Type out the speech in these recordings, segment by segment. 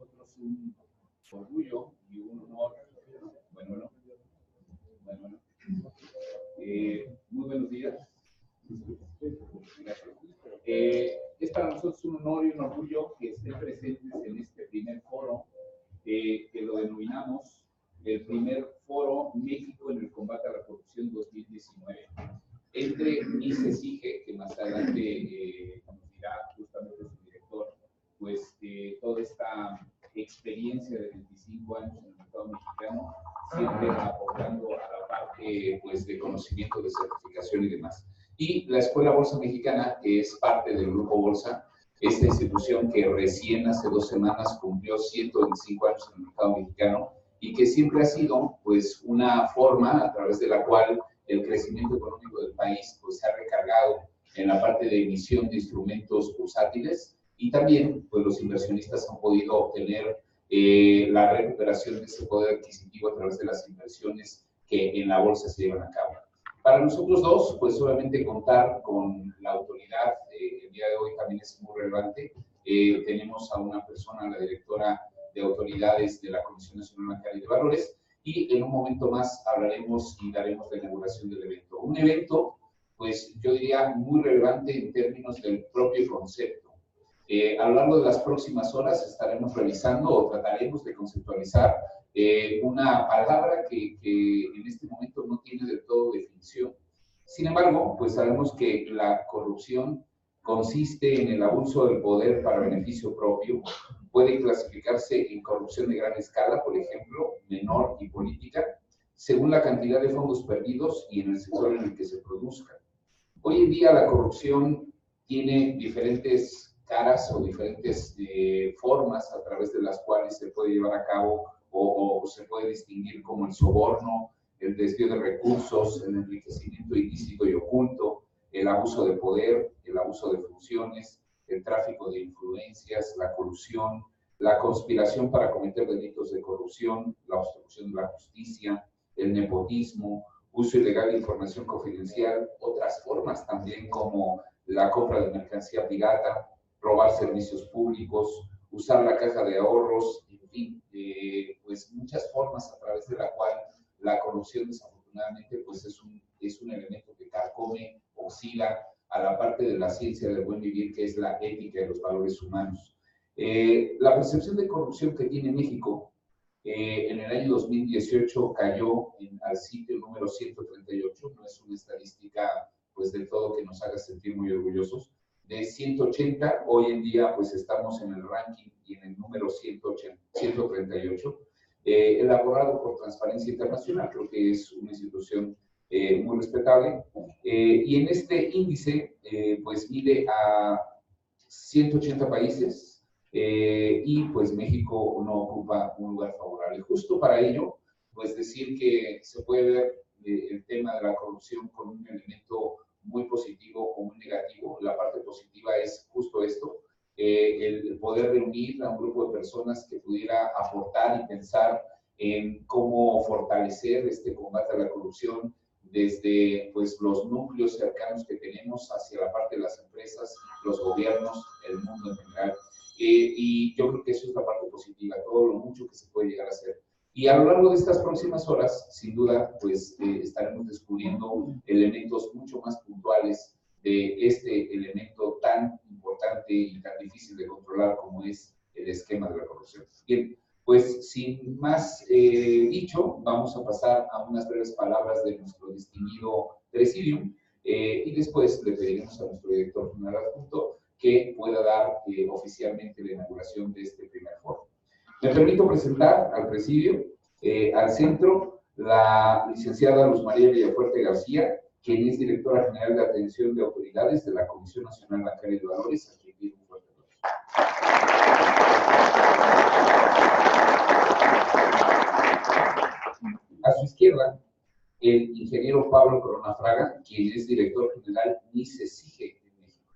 nosotros un orgullo y un honor. Muy buenos días. Es para nosotros un honor y un orgullo que estén presentes en este primer foro, que lo denominamos el primer foro México en el combate a la corrupción 2019. Entre MICESIGE, que más adelante nos dirá justamente su director, pues toda esta experiencia de 25 años en el mercado mexicano, siempre aportando a la parte pues, de conocimiento, de certificación y demás. Y la Escuela Bolsa Mexicana, que es parte del Grupo Bolsa, esta institución que recién hace 2 semanas cumplió 125 años en el mercado mexicano y que siempre ha sido pues, una forma a través de la cual el crecimiento económico del país pues, se ha recargado en la parte de emisión de instrumentos bursátiles y también pues, los inversionistas han podido obtener la recuperación de ese poder adquisitivo a través de las inversiones que en la bolsa se llevan a cabo. Para nosotros dos, pues obviamente contar con la autoridad el día de hoy también es muy relevante. Tenemos a una persona, la directora de autoridades de la Comisión Nacional Bancaria y de Valores, y en un momento más hablaremos y daremos la inauguración del evento. Un evento, pues yo diría, muy relevante en términos del propio concepto. A lo largo de las próximas horas estaremos revisando o trataremos de conceptualizar una palabra que en este momento no tiene del todo definición. Sin embargo, pues sabemos que la corrupción consiste en el abuso del poder para beneficio propio. Puede clasificarse en corrupción de gran escala, por ejemplo, menor y política, según la cantidad de fondos perdidos y en el sector en el que se produzca. Hoy en día la corrupción tiene diferentes caras o diferentes formas a través de las cuales se puede llevar a cabo o se puede distinguir como el soborno, el desvío de recursos, el enriquecimiento ilícito y oculto, el abuso de poder, el abuso de funciones, el tráfico de influencias, la colusión, la conspiración para cometer delitos de corrupción, la obstrucción de la justicia, el nepotismo, uso ilegal de información confidencial, otras formas también como la compra de mercancía pirata, robar servicios públicos, usar la caja de ahorros, en fin, pues muchas formas a través de la cual la corrupción desafortunadamente pues es un elemento que carcome, oscila a la parte de la ciencia del buen vivir que es la ética y los valores humanos. La percepción de corrupción que tiene México en el año 2018 cayó al sitio número 138, no es una estadística pues del todo que nos haga sentir muy orgullosos. De 180, hoy en día pues estamos en el ranking y en el número 138, elaborado por Transparencia Internacional, creo que es una institución muy respetable, y en este índice pues mide a 180 países y pues México no ocupa un lugar favorable. Justo para ello, pues decir que se puede ver el tema de la corrupción con un elemento muy positivo o muy negativo. La parte positiva es justo esto, el poder reunir a un grupo de personas que pudiera aportar y pensar en cómo fortalecer este combate a la corrupción desde pues, los núcleos cercanos que tenemos hacia la parte de las empresas, los gobiernos, el mundo en general. Y yo creo que eso es la parte positiva, todo lo mucho que se puede llegar a hacer. Y a lo largo de estas próximas horas, sin duda, pues estaremos descubriendo elementos mucho más puntuales de este elemento tan importante y tan difícil de controlar como es el esquema de la corrupción. Bien, pues sin más dicho, vamos a pasar a unas breves palabras de nuestro distinguido presidium y después le pediremos a nuestro director general adjunto que pueda dar oficialmente la inauguración de este primer foro. Me permito presentar al presidio, al centro, la licenciada Luz María Villafuerte García, quien es directora general de atención de autoridades de la Comisión Nacional Bancaria y de Valores. A quien pido un fuerte aplauso. A su izquierda, el ingeniero Pablo Corona Fraga, quien es director general MICESIGE en México.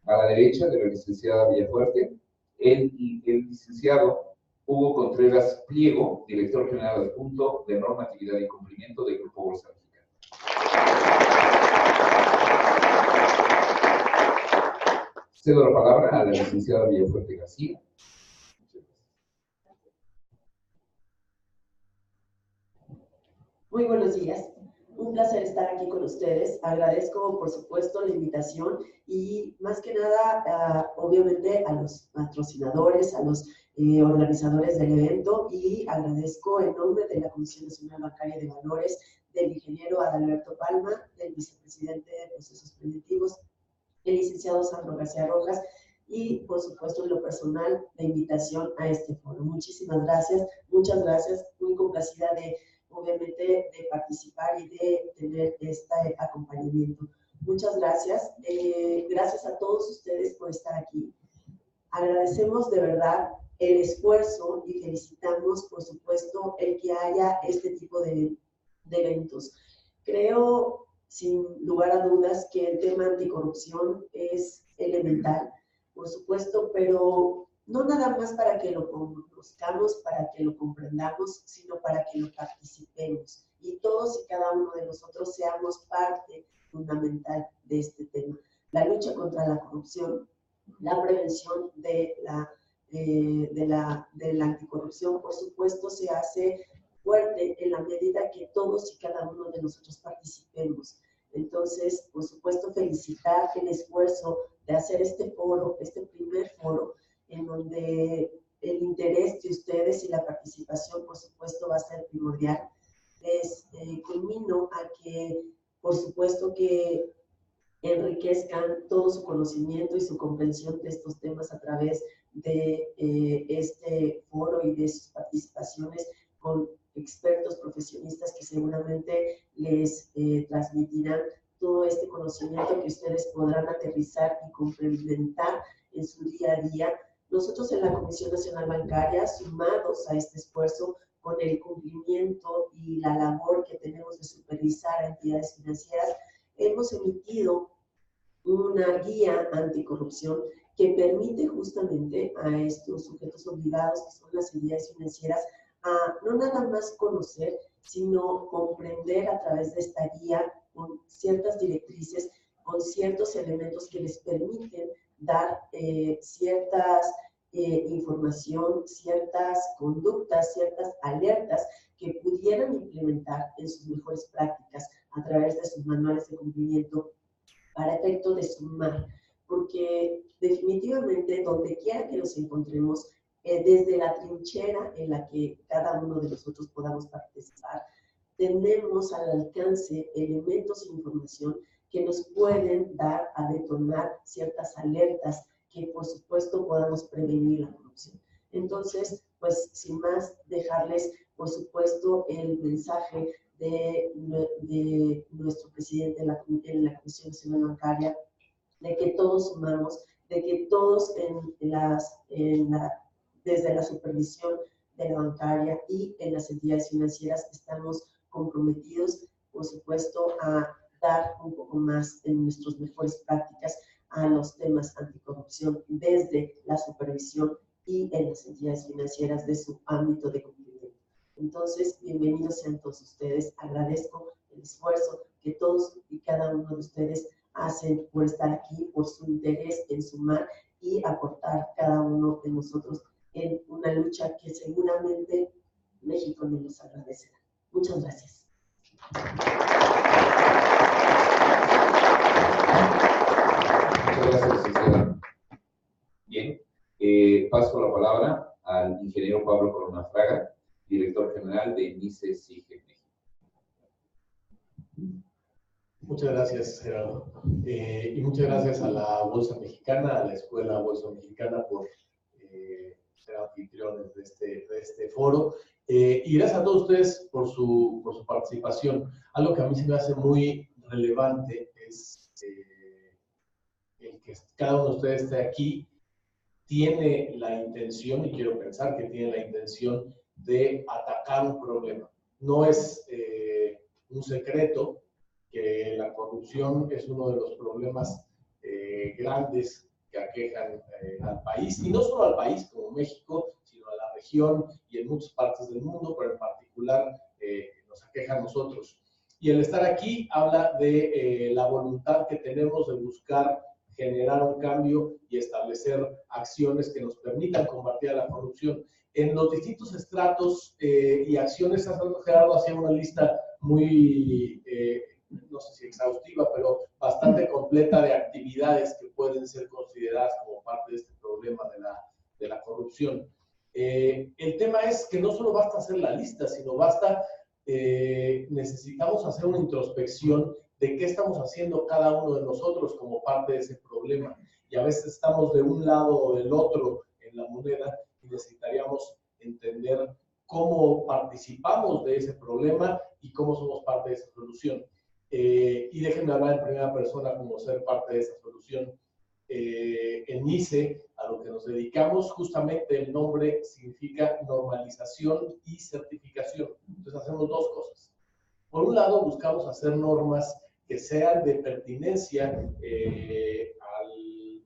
A la derecha de la licenciada Villafuerte, el licenciado Hugo Contreras Pliego, director general adjunto de normatividad y cumplimiento del Grupo Bolsa Mexicana. Cedo la palabra a la licenciada Villafuerte García. Muy buenos días. Un placer estar aquí con ustedes. Agradezco, por supuesto, la invitación y, más que nada, obviamente, a los patrocinadores, a los organizadores del evento, y agradezco en nombre de la Comisión Nacional Bancaria de Valores, del ingeniero Adalberto Palma, del vicepresidente de Procesos Preventivos, el licenciado Sandro García Rojas, y, por supuesto, en lo personal, la invitación a este foro. Muchísimas gracias, muchas gracias, muy complacida obviamente, de participar y de tener este acompañamiento. Muchas gracias. Gracias a todos ustedes por estar aquí. Agradecemos de verdad el esfuerzo y felicitamos, por supuesto, el que haya este tipo de eventos. Creo, sin lugar a dudas, que el tema anticorrupción es elemental, por supuesto, pero no nada más para que lo conozcamos, para que lo comprendamos, sino para que lo participemos y todos y cada uno de nosotros seamos parte fundamental de este tema. La lucha contra la corrupción, la prevención de la anticorrupción, por supuesto, se hace fuerte en la medida que todos y cada uno de nosotros participemos. Entonces, por supuesto, felicitar el esfuerzo de hacer este foro, este primer foro, en donde el interés de ustedes y la participación, por supuesto, va a ser primordial. Les conmino a que, por supuesto, que enriquezcan todo su conocimiento y su comprensión de estos temas a través de este foro y de sus participaciones con expertos profesionistas que seguramente les transmitirán todo este conocimiento que ustedes podrán aterrizar y complementar en su día a día. Nosotros en la Comisión Nacional Bancaria, sumados a este esfuerzo con el cumplimiento y la labor que tenemos de supervisar a entidades financieras, hemos emitido una guía anticorrupción que permite justamente a estos sujetos obligados, que son las entidades financieras, a no nada más conocer, sino comprender a través de esta guía con ciertas directrices, con ciertos elementos que les permiten dar ciertas información, ciertas conductas, ciertas alertas que pudieran implementar en sus mejores prácticas a través de sus manuales de cumplimiento para efecto de sumar, porque definitivamente donde quiera que nos encontremos, desde la trinchera en la que cada uno de nosotros podamos participar, tenemos al alcance elementos e información que nos pueden dar a detonar ciertas alertas que, por supuesto, podamos prevenir la corrupción. Entonces, pues, sin más, dejarles, por supuesto, el mensaje de nuestro presidente en la Comisión Nacional Bancaria, de que todos sumamos, de que todos desde la supervisión de la bancaria y en las entidades financieras estamos comprometidos, por supuesto, a dar un poco más en nuestras mejores prácticas a los temas anticorrupción desde la supervisión y en las entidades financieras de su ámbito de cumplimiento. Entonces, bienvenidos sean todos ustedes. Agradezco el esfuerzo que todos y cada uno de ustedes hacen por estar aquí, por su interés en sumar y aportar cada uno de nosotros en una lucha que seguramente México nos agradecerá. Muchas gracias. Muchas gracias, licenciada. Bien, paso la palabra al ingeniero Pablo Corona Fraga, director general de MICE-SIGE México. Muchas gracias, Gerardo. Y muchas gracias a la Bolsa Mexicana, a la Escuela Bolsa Mexicana por ser anfitriones de este foro. Y gracias a todos ustedes por su participación. Algo que a mí se me hace muy relevante es el que cada uno de ustedes esté aquí, tiene la intención, y quiero pensar que tiene la intención de atacar un problema. No es un secreto que la corrupción es uno de los problemas grandes que aquejan al país, y no solo al país como México, sino a la región y en muchas partes del mundo, pero en particular nos aqueja a nosotros. Y el estar aquí habla de la voluntad que tenemos de buscar generar un cambio y establecer acciones que nos permitan combatir la corrupción. En los distintos estratos y acciones, Gerardo hacía una lista muy, no sé si exhaustiva, pero bastante completa de actividades que pueden ser consideradas como parte de este problema de la corrupción. El tema es que no solo basta hacer la lista, sino necesitamos hacer una introspección de qué estamos haciendo cada uno de nosotros como parte de ese problema. Y a veces estamos de un lado o del otro en la moneda y necesitaríamos entender cómo participamos de ese problema y cómo somos parte de esa solución. Y déjenme hablar en primera persona como ser parte de esa solución. En ICE, a lo que nos dedicamos, justamente el nombre significa normalización y certificación. Entonces hacemos dos cosas. Por un lado, buscamos hacer normas que sean de pertinencia al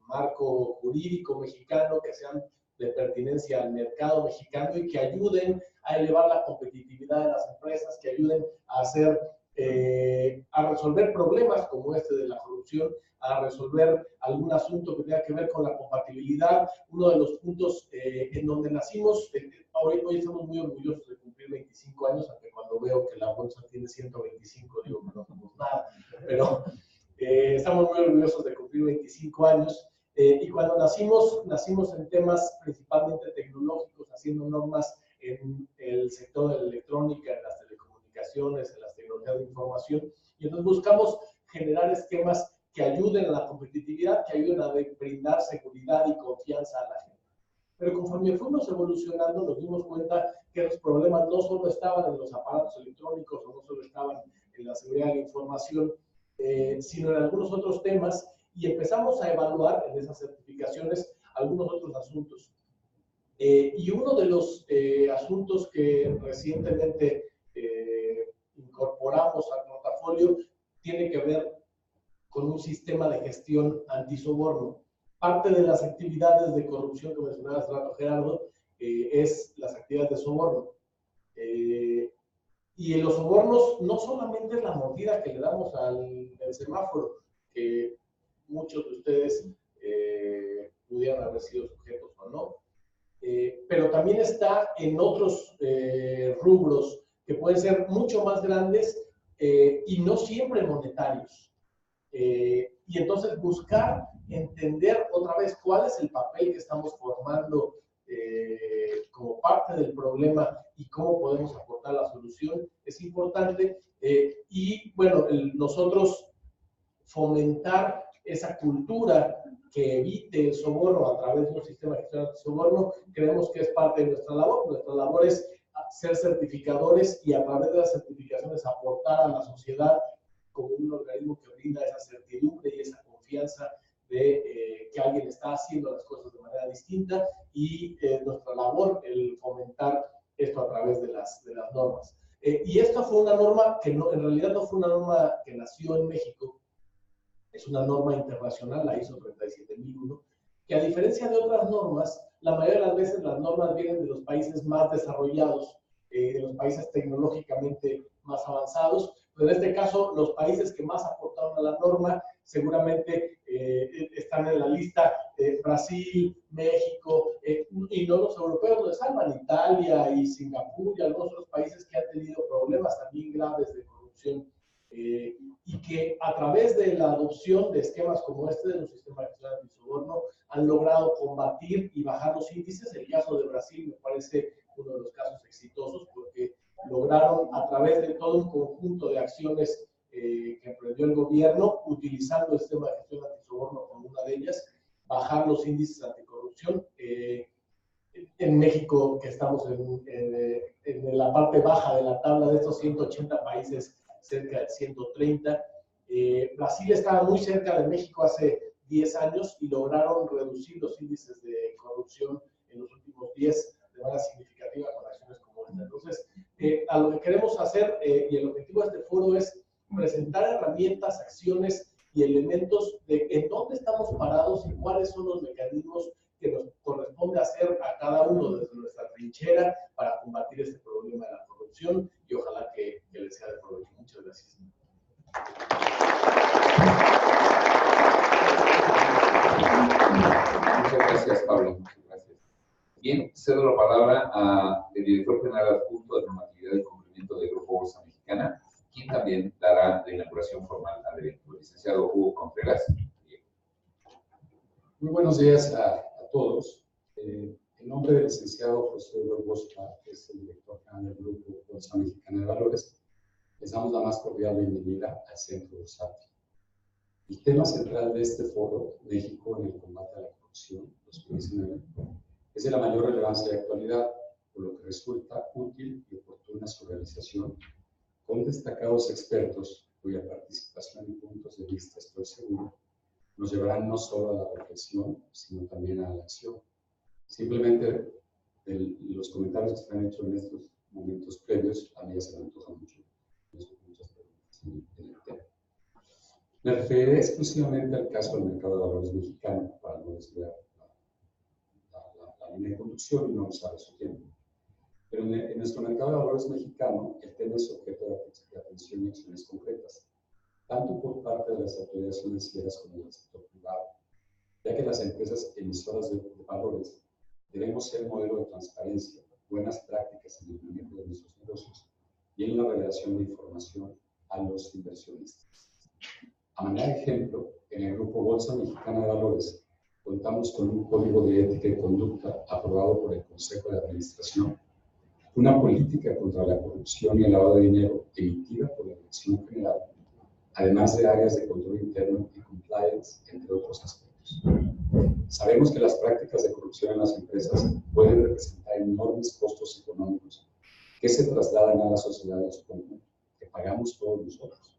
marco jurídico mexicano, que sean de pertinencia al mercado mexicano y que ayuden a elevar la competitividad de las empresas, que ayuden a resolver problemas como este de la corrupción, a resolver algún asunto que tenga que ver con la compatibilidad. Uno de los puntos en donde nacimos, hoy estamos muy orgullosos de cumplir 25 años, aunque cuando veo que la bolsa tiene 125 digo que no somos nada, pero estamos muy orgullosos de cumplir 25 años. Y cuando nacimos en temas principalmente tecnológicos, haciendo normas en el sector de la electrónica, en las telecomunicaciones, en las tecnologías de información, y entonces buscamos generar esquemas que ayuden a la competitividad, que ayuden a brindar seguridad y confianza a la gente. Pero conforme fuimos evolucionando, nos dimos cuenta que los problemas no solo estaban en los aparatos electrónicos, o no solo estaban en la seguridad de la información, sino en algunos otros temas, y empezamos a evaluar en esas certificaciones algunos otros asuntos. Y uno de los asuntos que recientemente incorporamos al portafolio tiene que ver con un sistema de gestión antisoborno. Parte de las actividades de corrupción que mencionaba hace rato Gerardo es las actividades de soborno. Y en los sobornos no solamente es la mordida que le damos al semáforo, que muchos de ustedes pudieran haber sido sujetos o no, pero también está en otros rubros que pueden ser mucho más grandes y no siempre monetarios. Y entonces buscar entender otra vez cuál es el papel que estamos formando como parte del problema y cómo podemos aportar la solución es importante. Y bueno, nosotros fomentar esa cultura que evite el soborno a través de un sistema de gestión de soborno, creemos que es parte de nuestra labor. Nuestra labor es ser certificadores y a través de las certificaciones aportar a la sociedad como un organismo que brinda esa certidumbre y esa confianza de que alguien está haciendo las cosas de manera distinta, y nuestra labor el fomentar esto a través de las normas. Y esta fue una norma que no, en realidad no fue una norma que nació en México, es una norma internacional, la ISO 37001, que a diferencia de otras normas, la mayoría de las veces las normas vienen de los países más desarrollados, de los países tecnológicamente más avanzados, pero en este caso los países que más aportaron a la norma seguramente están en la lista Brasil, México, y no los europeos lo salvan, Italia y Singapur y algunos otros países que han tenido problemas también graves de corrupción, y que a través de la adopción de esquemas como este de los sistemas de gestión antisoborno han logrado combatir y bajar los índices. El caso de Brasil me parece uno de los casos exitosos porque lograron a través de todo un conjunto de acciones que emprendió el gobierno, utilizando el sistema de gestión antisoborno como una de ellas, bajar los índices anticorrupción. En México, que estamos en la parte baja de la tabla de estos 180 países, cerca de 130. Brasil estaba muy cerca de México hace 10 años y lograron reducir los índices de corrupción en los últimos 10 de manera significativa con acciones como esta. Entonces, a lo que queremos hacer y el objetivo de este foro es presentar herramientas, acciones y elementos de en dónde estamos parados y cuáles son los mecanismos que nos corresponde hacer a cada uno desde nuestra trinchera para combatir este problema de la corrupción, y ojalá que les sea de provecho. Muchas gracias. cedo la palabra al director general adjunto de normatividad y cumplimiento del Grupo Bolsa Mexicana, quien también dará la inauguración formal al evento. Licenciado Hugo Contreras. Muy buenos días a todos. En nombre del licenciado José Eduardo Bosca, que es el director general del Grupo Bolsa Mexicana de Valores, les damos la más cordial bienvenida al Centro Bursátil. El tema central de este foro, México en el combate a la corrupción 2019, es de la mayor relevancia y actualidad, por lo que resulta útil y oportuna su realización con destacados expertos cuya participación y puntos de vista, estoy seguro, nos llevarán no solo a la reflexión, sino también a la acción. Simplemente los comentarios que se han hecho en estos momentos previos, a mí ya se me antoja mucho. Muchas preguntas en el tema. Me referiré exclusivamente al caso del mercado de valores mexicano, para no desviar la línea de conducción y no usar su tiempo. Pero en nuestro mercado de valores mexicano, el tema es objeto de atención y acciones concretas, tanto por parte de las autoridades financieras como del sector privado, ya que las empresas emisoras de valores debemos ser modelo de transparencia, buenas prácticas en el manejo de nuestros negocios y en la revelación de información a los inversionistas. A manera de ejemplo, en el Grupo Bolsa Mexicana de Valores contamos con un código de ética y conducta aprobado por el Consejo de Administración, una política contra la corrupción y el lavado de dinero emitida por la Dirección General, además de áreas de control interno y compliance, entre otros aspectos. Sabemos que las prácticas de corrupción en las empresas pueden representar enormes costos económicos que se trasladan a la sociedad en su conjunto, que pagamos todos nosotros,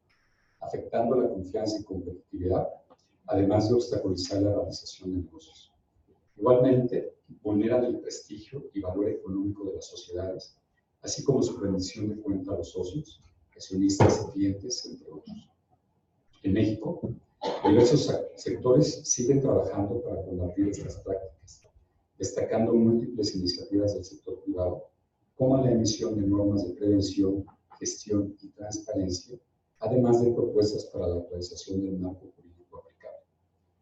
afectando la confianza y competitividad, además de obstaculizar la realización de negocios. Igualmente, vulneran el prestigio y valor económico de las sociedades, así como su rendición de cuenta a los socios, accionistas y clientes, entre otros. En México, diversos sectores siguen trabajando para combatir estas prácticas, destacando múltiples iniciativas del sector privado, como la emisión de normas de prevención, gestión y transparencia, además de propuestas para la actualización del marco jurídico aplicable.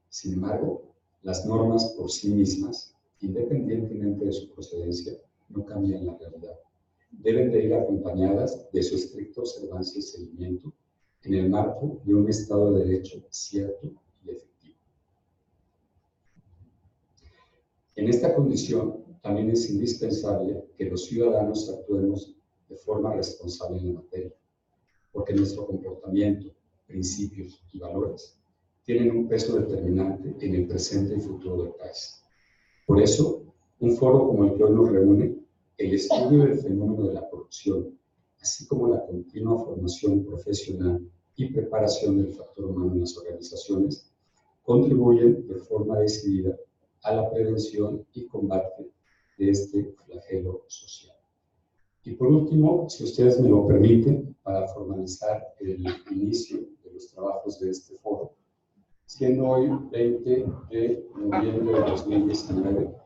Sin embargo, las normas por sí mismas, independientemente de su procedencia, no cambian la realidad. Deben de ir acompañadas de su estricta observancia y seguimiento en el marco de un Estado de Derecho cierto y efectivo. En esta condición, también es indispensable que los ciudadanos actuemos de forma responsable en la materia, porque nuestro comportamiento, principios y valores tienen un peso determinante en el presente y futuro del país. Por eso, un foro como el que hoy nos reúne, el estudio del fenómeno de la corrupción, así como la continua formación profesional y preparación del factor humano en las organizaciones, contribuyen de forma decidida a la prevención y combate de este flagelo social. Y por último, si ustedes me lo permiten, para formalizar el inicio de los trabajos de este foro, siendo hoy 20 de noviembre de 2019,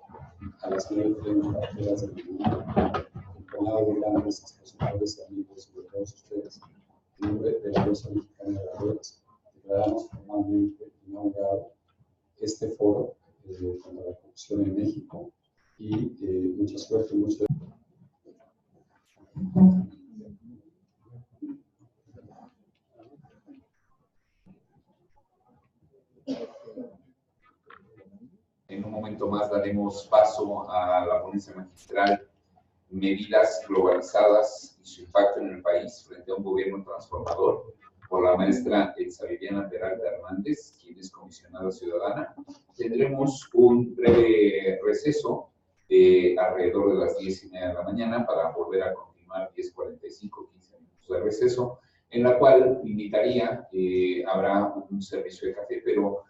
a las 9:30 horas de la mañana, acompañado de grandes expositores y amigos de todos ustedes, en nombre de la Bolsa Mexicana de Valores, declaramos formalmente inaugurado este foro contra la corrupción en México y mucha suerte, mucho. En un momento más daremos paso a la ponencia magistral Medidas globalizadas y su impacto en el país frente a un gobierno transformador, por la maestra Elsa Viviana Peralta Hernández, quien es comisionada ciudadana. Tendremos un breve receso alrededor de las 10:30 de la mañana para volver a continuar 10:45, 15 minutos de receso, en la cual invitaría, habrá un servicio de café, pero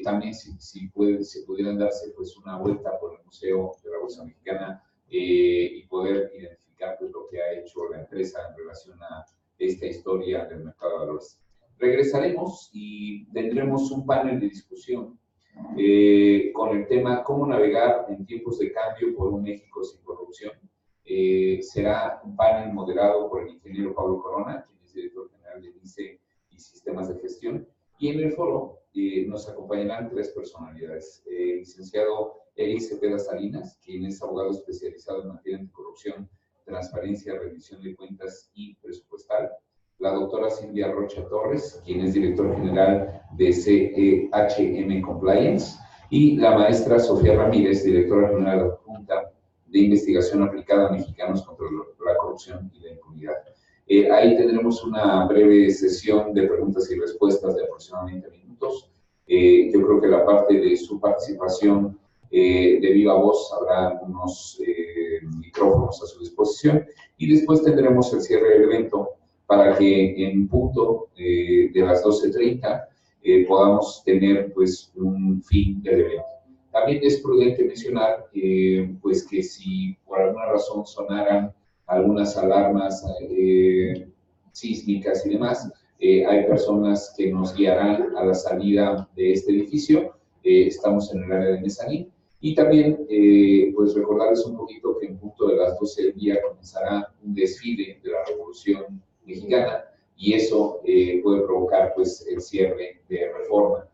también si pudieran darse pues una vuelta por el Museo de la Bolsa Mexicana y poder identificar pues, lo que ha hecho la empresa en relación a esta historia del mercado de valores. Regresaremos y tendremos un panel de discusión con el tema cómo navegar en tiempos de cambio por un México sin corrupción. Será un panel moderado por el ingeniero Pablo Corona, quien es director general del ICE y Sistemas de Gestión, y en el foro nos acompañarán tres personalidades. El licenciado Elis Cepeda Salinas, quien es abogado especializado en materia anticorrupción, transparencia, rendición de cuentas y presupuestal. La doctora Silvia Rocha Torres, quien es director general de CEHM Compliance. Y la maestra Sofía Ramírez, directora general adjunta de Investigación Aplicada a Mexicanos contra la Corrupción y la Impunidad. Ahí tendremos una breve sesión de preguntas y respuestas de aproximadamente minutos. Yo creo que la parte de su participación de viva voz habrá unos micrófonos a su disposición y después tendremos el cierre del evento para que en punto de las 12:30 podamos tener pues un fin del evento. También es prudente mencionar pues que si por alguna razón sonaran algunas alarmas sísmicas y demás, hay personas que nos guiarán a la salida de este edificio. Estamos en el área de mezanín. Y también, pues recordarles un poquito que en punto de las 12 del día comenzará un desfile de la Revolución Mexicana y eso puede provocar pues el cierre de Reforma,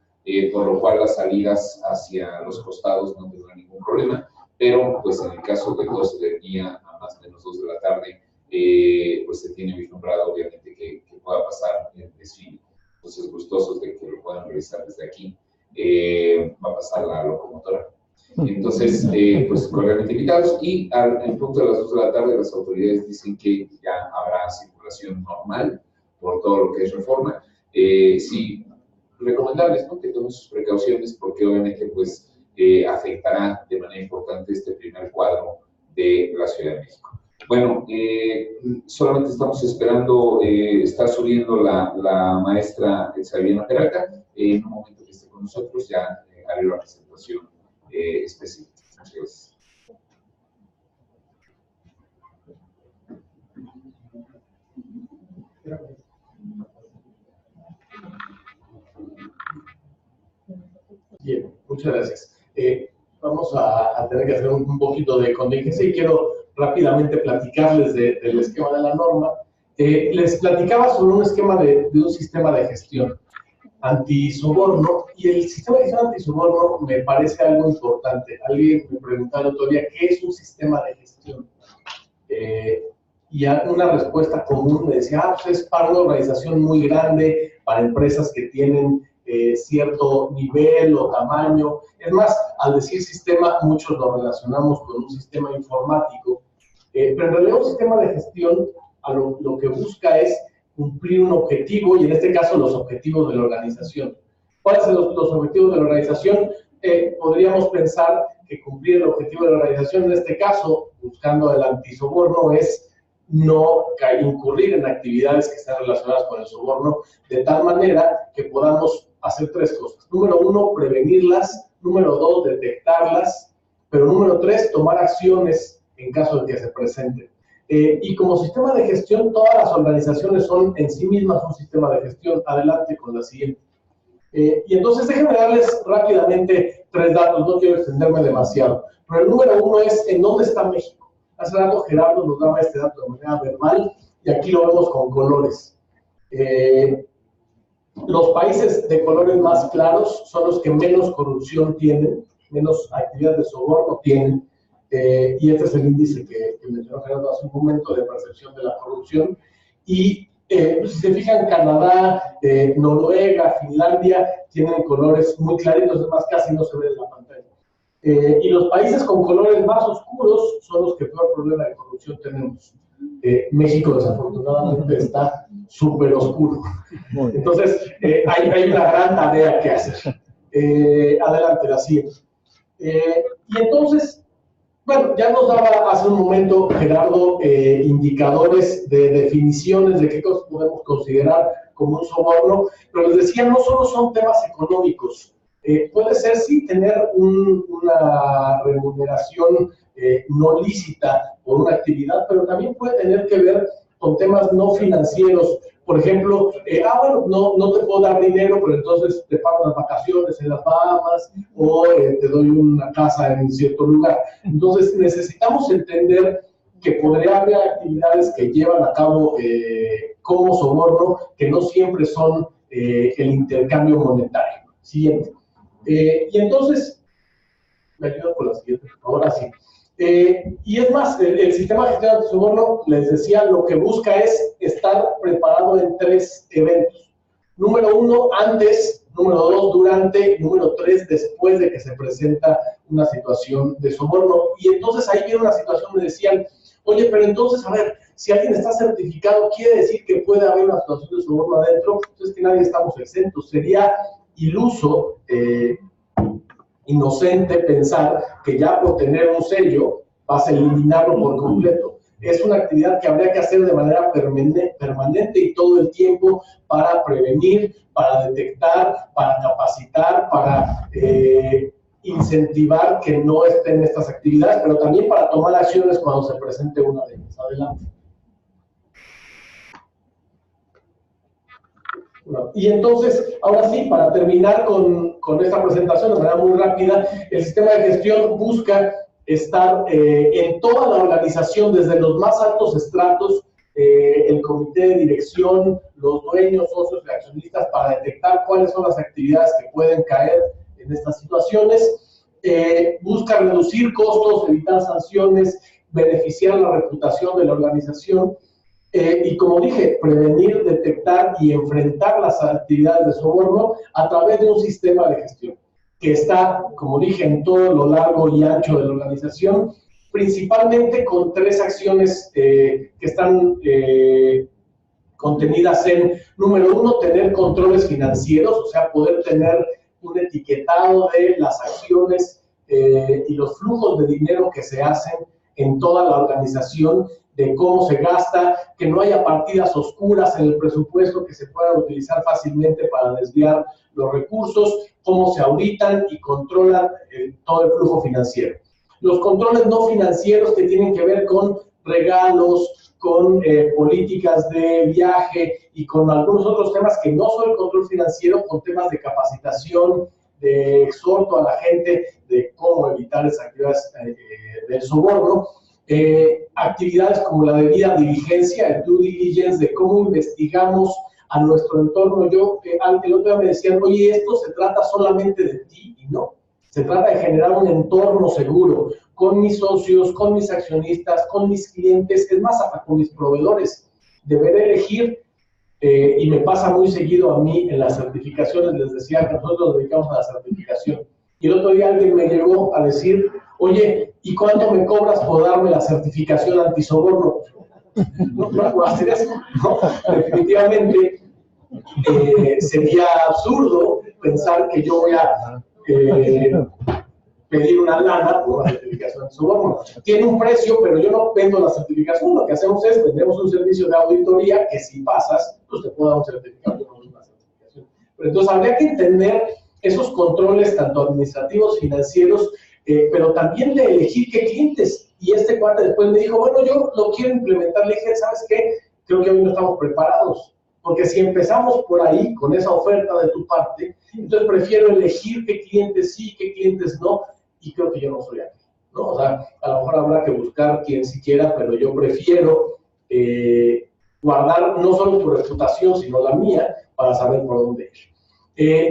por lo cual las salidas hacia los costados no tendrán ningún problema, pero pues en el caso del 12 del día a más o menos 2 de la tarde, pues se tiene vislumbrado obviamente que pueda pasar el desfile. Entonces, gustosos de que lo puedan realizar desde aquí. Va a pasar la locomotora. Entonces, pues cordialmente invitados y en punto de las 2 de la tarde las autoridades dicen que ya habrá circulación normal por todo lo que es Reforma. Sí, recomendarles, ¿no?, que tomen sus precauciones porque obviamente pues afectará de manera importante este primer cuadro de la Ciudad de México. Bueno, solamente estamos esperando, está subiendo la maestra Xaviera Peraca. En un momento que esté con nosotros ya haré la presentación específica. Muchas gracias. Bien, muchas gracias. Vamos a tener que hacer un poquito de contingencia y quiero rápidamente platicarles del esquema de la norma. Les platicaba sobre un esquema de un sistema de gestión antisoborno y el sistema de gestión antisoborno me parece algo importante. Alguien me preguntaba todavía qué es un sistema de gestión. Y una respuesta común me decía, pues es para una organización muy grande, para empresas que tienen cierto nivel o tamaño. Es más, al decir sistema, muchos lo relacionamos con un sistema informático, pero en realidad un sistema de gestión lo que busca es cumplir un objetivo, y en este caso los objetivos de la organización. ¿Cuáles son los objetivos de la organización? Podríamos pensar que cumplir el objetivo de la organización, en este caso, buscando el antisoborno, es no incurrir en actividades que están relacionadas con el soborno, de tal manera que podamos hacer 3 cosas. Número 1, prevenirlas. Número 2, detectarlas. Pero número 3, tomar acciones en caso de que se presenten. Y como sistema de gestión, todas las organizaciones son en sí mismas un sistema de gestión. Adelante con la siguiente. Y entonces déjenme darles rápidamente 3 datos, no quiero extenderme demasiado. Pero el número 1 es ¿en dónde está México? Hace rato Gerardo nos daba este dato de manera verbal y aquí lo vemos con colores. Los países de colores más claros son los que menos corrupción tienen, menos actividad de soborno tienen, y este es el índice que mencionó Gerardo hace un momento de percepción de la corrupción. Y si se fijan, Canadá, Noruega, Finlandia tienen colores muy claritos, además casi no se ve en la pantalla. Y los países con colores más oscuros son los que peor problema de corrupción tenemos. México desafortunadamente está súper oscuro. Entonces, hay una gran tarea que hacer. Adelante, la siguiente. Y entonces, bueno, ya nos daba hace un momento Gerardo indicadores de definiciones de qué cosas podemos considerar como un soborno, pero les decía, no solo son temas económicos. Puede ser sí tener una remuneración no lícita por una actividad, pero también puede tener que ver con temas no financieros. Por ejemplo, bueno, no te puedo dar dinero, pero entonces te pago las vacaciones en las Bahamas o te doy una casa en cierto lugar. Entonces necesitamos entender que podría haber actividades que llevan a cabo como soborno, que no siempre son el intercambio monetario. Siguiente. Y entonces, Me ayudan con la siguiente, ahora sí. Y es más, el sistema de gestión antisoborno, les decía, lo que busca es estar preparado en 3 eventos. Número 1, antes; número 2, durante; número 3, después de que se presenta una situación de soborno. Y entonces ahí viene una situación, me decían, oye, pero entonces, a ver, si alguien está certificado, ¿quiere decir que puede haber una situación de soborno adentro? Entonces que nadie estamos exentos. Sería iluso, inocente pensar que ya por tener un sello vas a eliminarlo por completo. Es una actividad que habría que hacer de manera permanente y todo el tiempo para prevenir, para detectar, para capacitar, para incentivar que no estén estas actividades, pero también para tomar acciones cuando se presente una de ellas. Adelante. Bueno, y entonces, ahora sí, para terminar con esta presentación de manera muy rápida, el sistema de gestión busca estar en toda la organización, desde los más altos estratos, el comité de dirección, los dueños, socios y accionistas, para detectar cuáles son las actividades que pueden caer en estas situaciones. Busca reducir costos, evitar sanciones, beneficiar la reputación de la organización. Y como dije, prevenir, detectar y enfrentar las actividades de soborno a través de un sistema de gestión que está, como dije, en todo lo largo y ancho de la organización, principalmente con 3 acciones que están contenidas en, número 1, tener controles financieros, o sea, poder tener un etiquetado de las acciones y los flujos de dinero que se hacen en toda la organización, de cómo se gasta, que no haya partidas oscuras en el presupuesto que se puedan utilizar fácilmente para desviar los recursos, cómo se auditan y controlan todo el flujo financiero. Los controles no financieros, que tienen que ver con regalos, con políticas de viaje y con algunos otros temas que no son el control financiero, con temas de capacitación, de exhorto a la gente de cómo evitar esas actividades del soborno. Actividades como la debida diligencia, el due diligence, de cómo investigamos a nuestro entorno. Yo, el otro día me decían, oye, esto se trata solamente de ti, y no. Se trata de generar un entorno seguro con mis socios, con mis accionistas, con mis clientes, es más, hasta con mis proveedores. Deber elegir, y me pasa muy seguido a mí en las certificaciones, les decía que nosotros nos dedicamos a la certificación. Y el otro día alguien me llegó a decir, oye, ¿y cuánto me cobras por darme la certificación antisoborno? No puedo hacer eso, ¿no? Definitivamente sería absurdo pensar que yo voy a pedir una lana por la certificación antisoborno. Tiene un precio, pero yo no vendo la certificación. Lo que hacemos es, vendemos un servicio de auditoría que si pasas, pues te puedo dar un certificado, no una certificación. Pero entonces habría que entender esos controles, tanto administrativos, financieros, pero también de elegir qué clientes. Y este cuate después me dijo, bueno, yo lo quiero implementar. Le dije, ¿sabes qué? Creo que hoy no estamos preparados. Porque si empezamos por ahí, con esa oferta de tu parte, entonces prefiero elegir qué clientes sí, qué clientes no, y creo que yo no soy aquí, ¿no? O sea, a lo mejor habrá que buscar quien siquiera, pero yo prefiero guardar no solo tu reputación, sino la mía, para saber por dónde ir.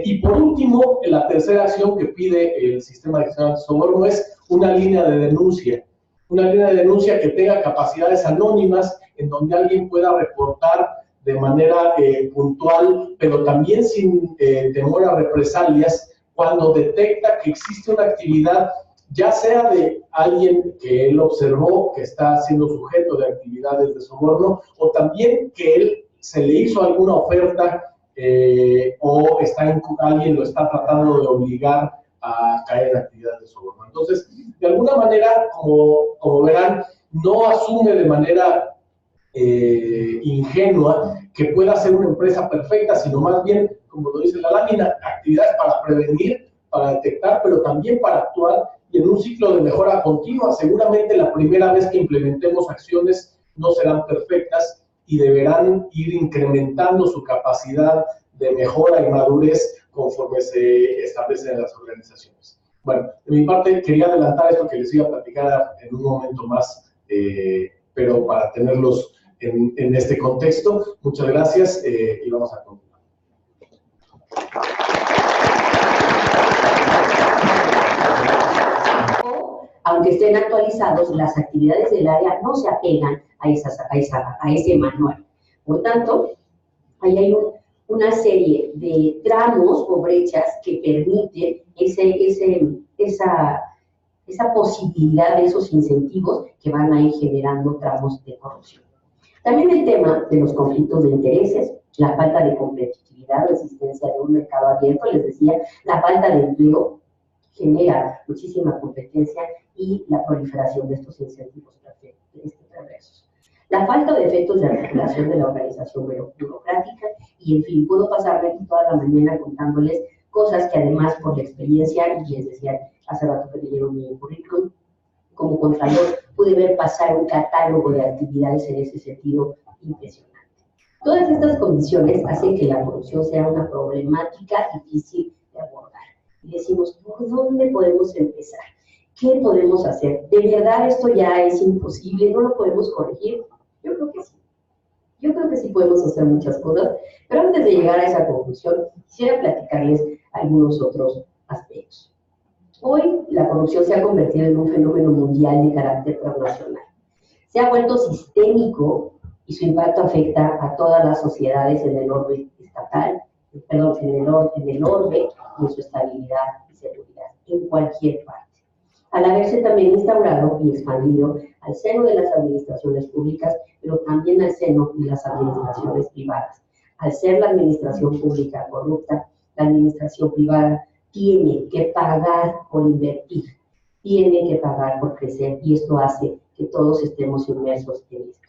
Y por último, la tercera acción que pide el sistema de gestión antisoborno es una línea de denuncia. Una línea de denuncia que tenga capacidades anónimas, en donde alguien pueda reportar de manera puntual, pero también sin temor a represalias, cuando detecta que existe una actividad, ya sea de alguien que él observó que está siendo sujeto de actividades de soborno, o también que él se le hizo alguna oferta o alguien lo está tratando de obligar a caer en actividades de soborno. Entonces, de alguna manera, como verán, no asume de manera ingenua que pueda ser una empresa perfecta, sino más bien, como lo dice la lámina, actividades para prevenir, para detectar, pero también para actuar, y en un ciclo de mejora continua. Seguramente la primera vez que implementemos acciones no serán perfectas y deberán ir incrementando su capacidad de mejora y madurez conforme se establecen en las organizaciones. Bueno, de mi parte quería adelantar esto que les iba a platicar en un momento más, pero para tenerlos en este contexto. Muchas gracias y vamos a continuar. aunque estén actualizados, las actividades del área no se apegan a ese manual. Por tanto, ahí hay una serie de tramos o brechas que permiten esa posibilidad de esos incentivos que van a ir generando tramos de corrupción. También el tema de los conflictos de intereses, la falta de competitividad, la existencia de un mercado abierto, les decía, la falta de empleo genera muchísima competencia y la proliferación de estos incentivos perversos. La falta de efectos de articulación de la organización burocrática y, en fin, puedo pasarme aquí toda la mañana contándoles cosas que además por la experiencia, y les decía hace rato que leyeron mi currículum, como contralor pude ver pasar un catálogo de actividades en ese sentido impresionante. Todas estas condiciones hacen que la corrupción sea una problemática difícil de abordar. Y decimos, ¿por dónde podemos empezar? ¿Qué podemos hacer? ¿De verdad esto ya es imposible? ¿No lo podemos corregir? Yo creo que sí. Yo creo que sí podemos hacer muchas cosas, pero antes de llegar a esa conclusión, quisiera platicarles algunos otros aspectos. Hoy la corrupción se ha convertido en un fenómeno mundial de carácter transnacional. Se ha vuelto sistémico y su impacto afecta a todas las sociedades en el orbe estatal, en el orbe y en su estabilidad y seguridad, en cualquier parte. Al haberse también instaurado y expandido al seno de las administraciones públicas, pero también al seno de las administraciones privadas. Al ser la administración pública corrupta, la administración privada tiene que pagar por invertir, tiene que pagar por crecer, y esto hace que todos estemos inmersos en esto.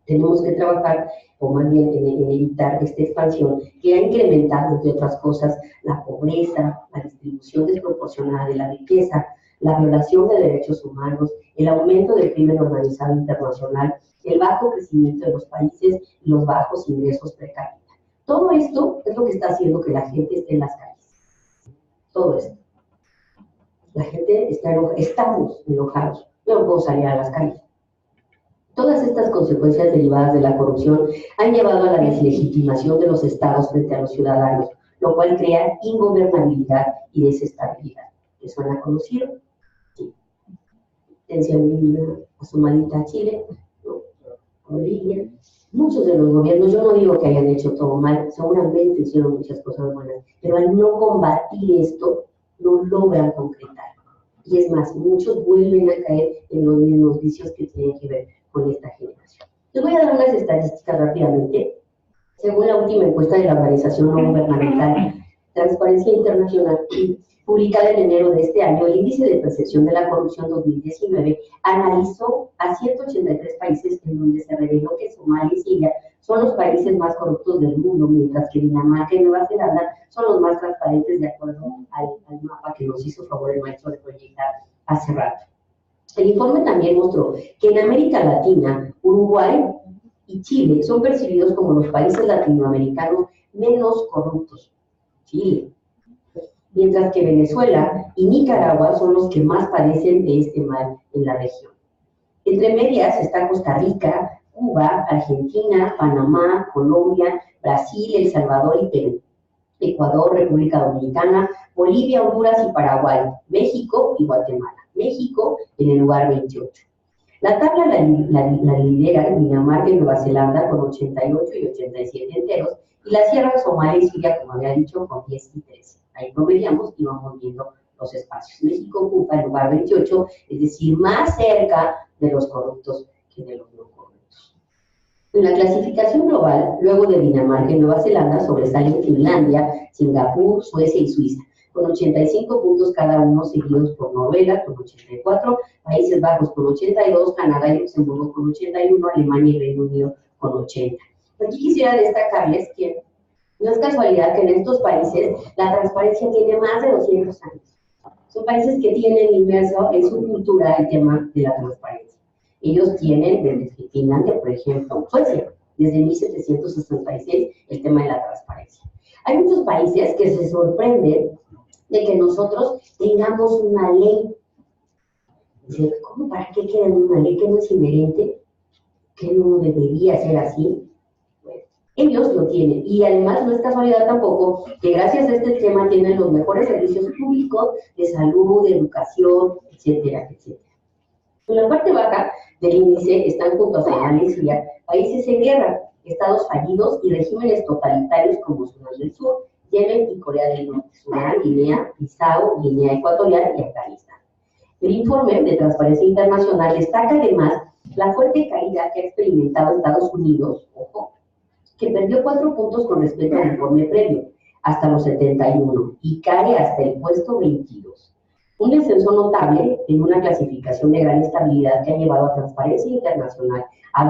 Tenemos que trabajar, o más bien en evitar esta expansión que ha incrementado, entre otras cosas, la pobreza, la distribución desproporcionada de la riqueza, la violación de derechos humanos, el aumento del crimen organizado internacional, el bajo crecimiento de los países y los bajos ingresos per cápita. Todo esto es lo que está haciendo que la gente esté en las calles. Todo esto. La gente está enojada, estamos enojados, no podemos salir a las calles. Todas estas consecuencias derivadas de la corrupción han llevado a la deslegitimación de los estados frente a los ciudadanos, lo cual crea ingobernabilidad y desestabilidad. ¿Les suena conocido? Sí. Tensión asomadita a Chile, ¿no? Bolivia. Muchos de los gobiernos, yo no digo que hayan hecho todo mal, seguramente hicieron muchas cosas buenas, pero al no combatir esto, no logran concretar. Y es más, muchos vuelven a caer en los mismos vicios que tienen que ver con esta generación. Les voy a dar unas estadísticas rápidamente. Según la última encuesta de la organización no gubernamental Transparencia Internacional, publicada en enero de este año, el índice de percepción de la corrupción 2019 analizó a 183 países en donde se reveló que Somalia y Siria son los países más corruptos del mundo, mientras que Dinamarca y Nueva Zelanda son los más transparentes, de acuerdo al mapa que nos hizo favor el maestro de proyectar hace rato. El informe también mostró que en América Latina, Uruguay y Chile son percibidos como los países latinoamericanos menos corruptos. Chile. Mientras que Venezuela y Nicaragua son los que más padecen de este mal en la región. Entre medias está Costa Rica, Cuba, Argentina, Panamá, Colombia, Brasil, El Salvador y Perú. Ecuador, República Dominicana, Bolivia, Honduras y Paraguay, México y Guatemala. México en el lugar 28. La tabla la lidera Dinamarca y Nueva Zelanda con 88 y 87 enteros, y la cierran Somalia y Siria, como había dicho, con 10 y 13. Ahí promediamos y vamos viendo los espacios. México ocupa el lugar 28, es decir, más cerca de los corruptos que de los no corruptos. En la clasificación global, luego de Dinamarca y Nueva Zelanda, sobresalen Finlandia, Singapur, Suecia y Suiza, con 85 puntos cada uno, seguidos por Noruega con 84, Países Bajos con 82, Canadá y Luxemburgo con 81, Alemania y Reino Unido con 80. Aquí quisiera destacarles que no es casualidad que en estos países la transparencia tiene más de 200 años. Son países que tienen inmerso en su cultura el tema de la transparencia. Ellos tienen, desde Finlandia, por ejemplo, Suecia, desde 1766, el tema de la transparencia. Hay muchos países que se sorprenden de que nosotros tengamos una ley. Dicen, ¿cómo? ¿Para qué quieren una ley que no es inherente? ¿Que no debería ser así? Bueno, Ellos lo tienen, y además no es casualidad tampoco que gracias a este tema tienen los mejores servicios públicos de salud, de educación, etcétera, etcétera. En la parte baja del índice están junto a Somalia y Siria países en guerra, estados fallidos y regímenes totalitarios como Sudán del Sur, Yemen y Corea del Norte, Sudán, Guinea, Bissau, Guinea Ecuatorial y Afganistán. El informe de Transparencia Internacional destaca además la fuerte caída que ha experimentado Estados Unidos, ojo, que perdió 4 puntos con respecto al informe previo, hasta los 71, y cae hasta el puesto 22. Un descenso notable en una clasificación de gran estabilidad que ha llevado a Transparencia Internacional a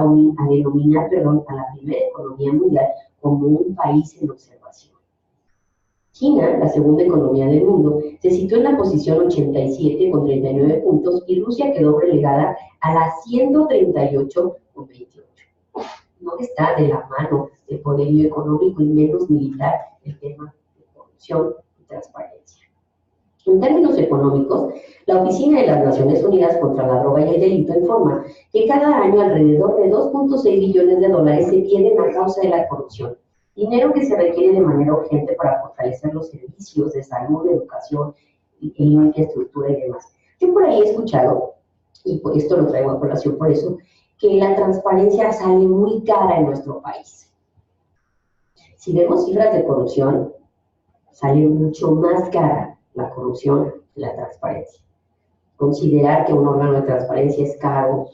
denominar a la primera economía mundial como un país en observación. China, la segunda economía del mundo, se situó en la posición 87 con 39 puntos y Rusia quedó relegada a la 138 con 28. No está de la mano el poderío económico y menos militar el tema de corrupción y transparencia. En términos económicos, la Oficina de las Naciones Unidas contra la Droga y el Delito informa que cada año alrededor de 2.6 billones de dólares se pierden a causa de la corrupción, dinero que se requiere de manera urgente para fortalecer los servicios de salud, de educación, infraestructura y demás. Yo por ahí he escuchado, y esto lo traigo a colación por eso, que la transparencia sale muy cara en nuestro país. Si vemos cifras de corrupción, sale mucho más cara la corrupción que la transparencia. Considerar que un órgano de transparencia es caro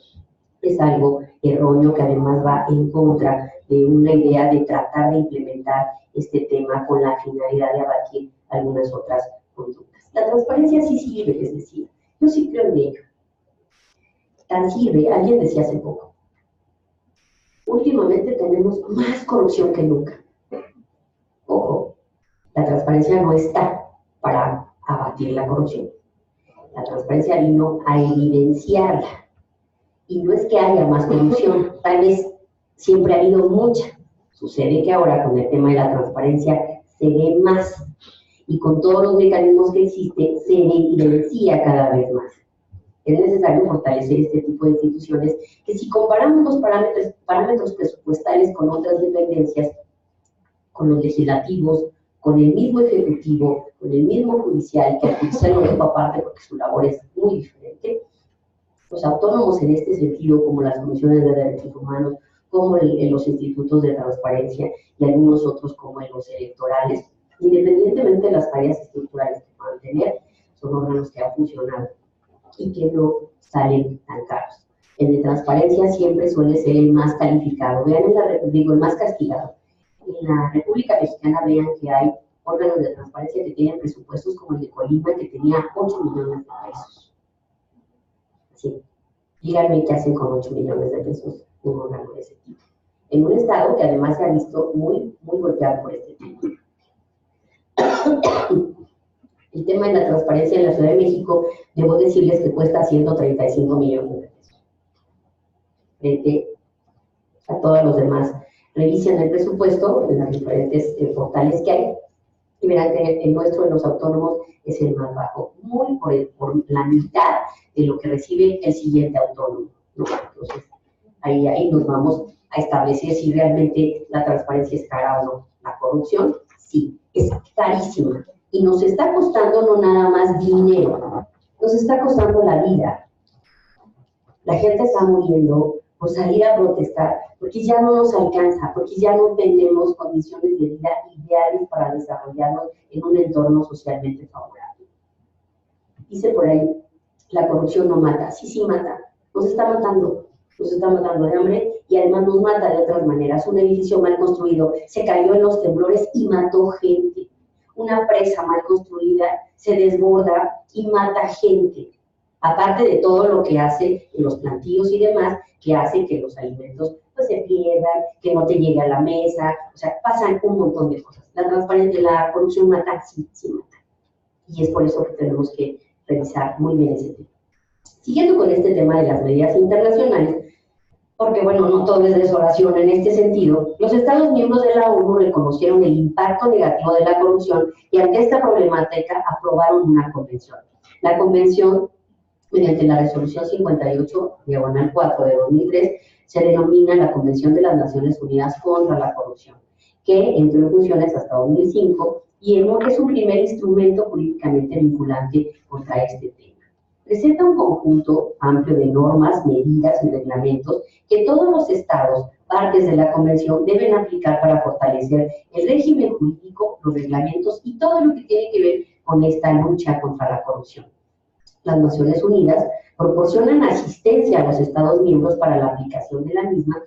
es algo erróneo que además va en contra de una idea de tratar de implementar este tema con la finalidad de abatir algunas otras conductas. La transparencia sí sirve, les decía. Yo sí creo en ello. Tan sirve, alguien decía hace poco, últimamente tenemos más corrupción que nunca. Ojo, la transparencia no está para abatir la corrupción. La transparencia vino a evidenciarla. Y no es que haya más corrupción, tal vez siempre ha habido mucha. Sucede que ahora con el tema de la transparencia se ve más. Y con todos los mecanismos que existen, se evidencia cada vez más. Es necesario fortalecer este tipo de instituciones que si comparamos los parámetros presupuestales con otras dependencias, con los legislativos, con el mismo ejecutivo, con el mismo judicial, que al judicial lo dejo aparte porque su labor es muy diferente, los autónomos en este sentido, como las comisiones de derechos humanos, como en los institutos de transparencia y algunos otros como en los electorales, independientemente de las tareas estructurales que puedan tener, son órganos que han funcionado y que no salen tan caros. El de transparencia siempre suele ser el más calificado, vean el más castigado. En la República Mexicana vean que hay órganos de transparencia que tienen presupuestos como el de Colima, que tenía 8 millones de pesos. Sí, díganme qué hacen con 8 millones de pesos un órgano de ese tipo. En un estado que además se ha visto muy golpeado por este tema. El tema de la transparencia en la Ciudad de México, debo decirles que cuesta 135 millones de pesos. Frente a todos los demás. Revisen el presupuesto en las diferentes portales que hay y verán que el nuestro de los autónomos es el más bajo, muy por la mitad de lo que recibe el siguiente autónomo, ¿no? Entonces, ahí nos vamos a establecer si realmente la transparencia es cara o no. La corrupción, sí, es carísima y nos está costando no nada más dinero, nos está costando la vida. La gente está muriendo por salir a protestar, porque ya no nos alcanza, porque ya no tenemos condiciones de vida ideales para desarrollarnos en un entorno socialmente favorable. Dice por ahí, la corrupción no mata. Sí mata, nos está matando de hambre y además nos mata de otras maneras. Un edificio mal construido se cayó en los temblores y mató gente. Una presa mal construida se desborda y mata gente. Aparte de todo lo que hace en los plantíos y demás, que hace que los alimentos pues, se pierdan, que no te llegue a la mesa, o sea, pasan un montón de cosas. La transparencia, la corrupción mata, sí mata. Y es por eso que tenemos que revisar muy bien ese tema. Siguiendo con este tema de las medidas internacionales, porque bueno, no todo es desolación en este sentido, los Estados miembros de la ONU reconocieron el impacto negativo de la corrupción y ante esta problemática aprobaron una convención. La convención, mediante la resolución 58/4 de 2003, se denomina la Convención de las Naciones Unidas contra la Corrupción, que entró en funciones hasta 2005 y es un primer instrumento jurídicamente vinculante contra este tema. Presenta un conjunto amplio de normas, medidas y reglamentos que todos los estados, partes de la Convención, deben aplicar para fortalecer el régimen jurídico, los reglamentos y todo lo que tiene que ver con esta lucha contra la corrupción. Las Naciones Unidas proporcionan asistencia a los Estados miembros para la aplicación de la misma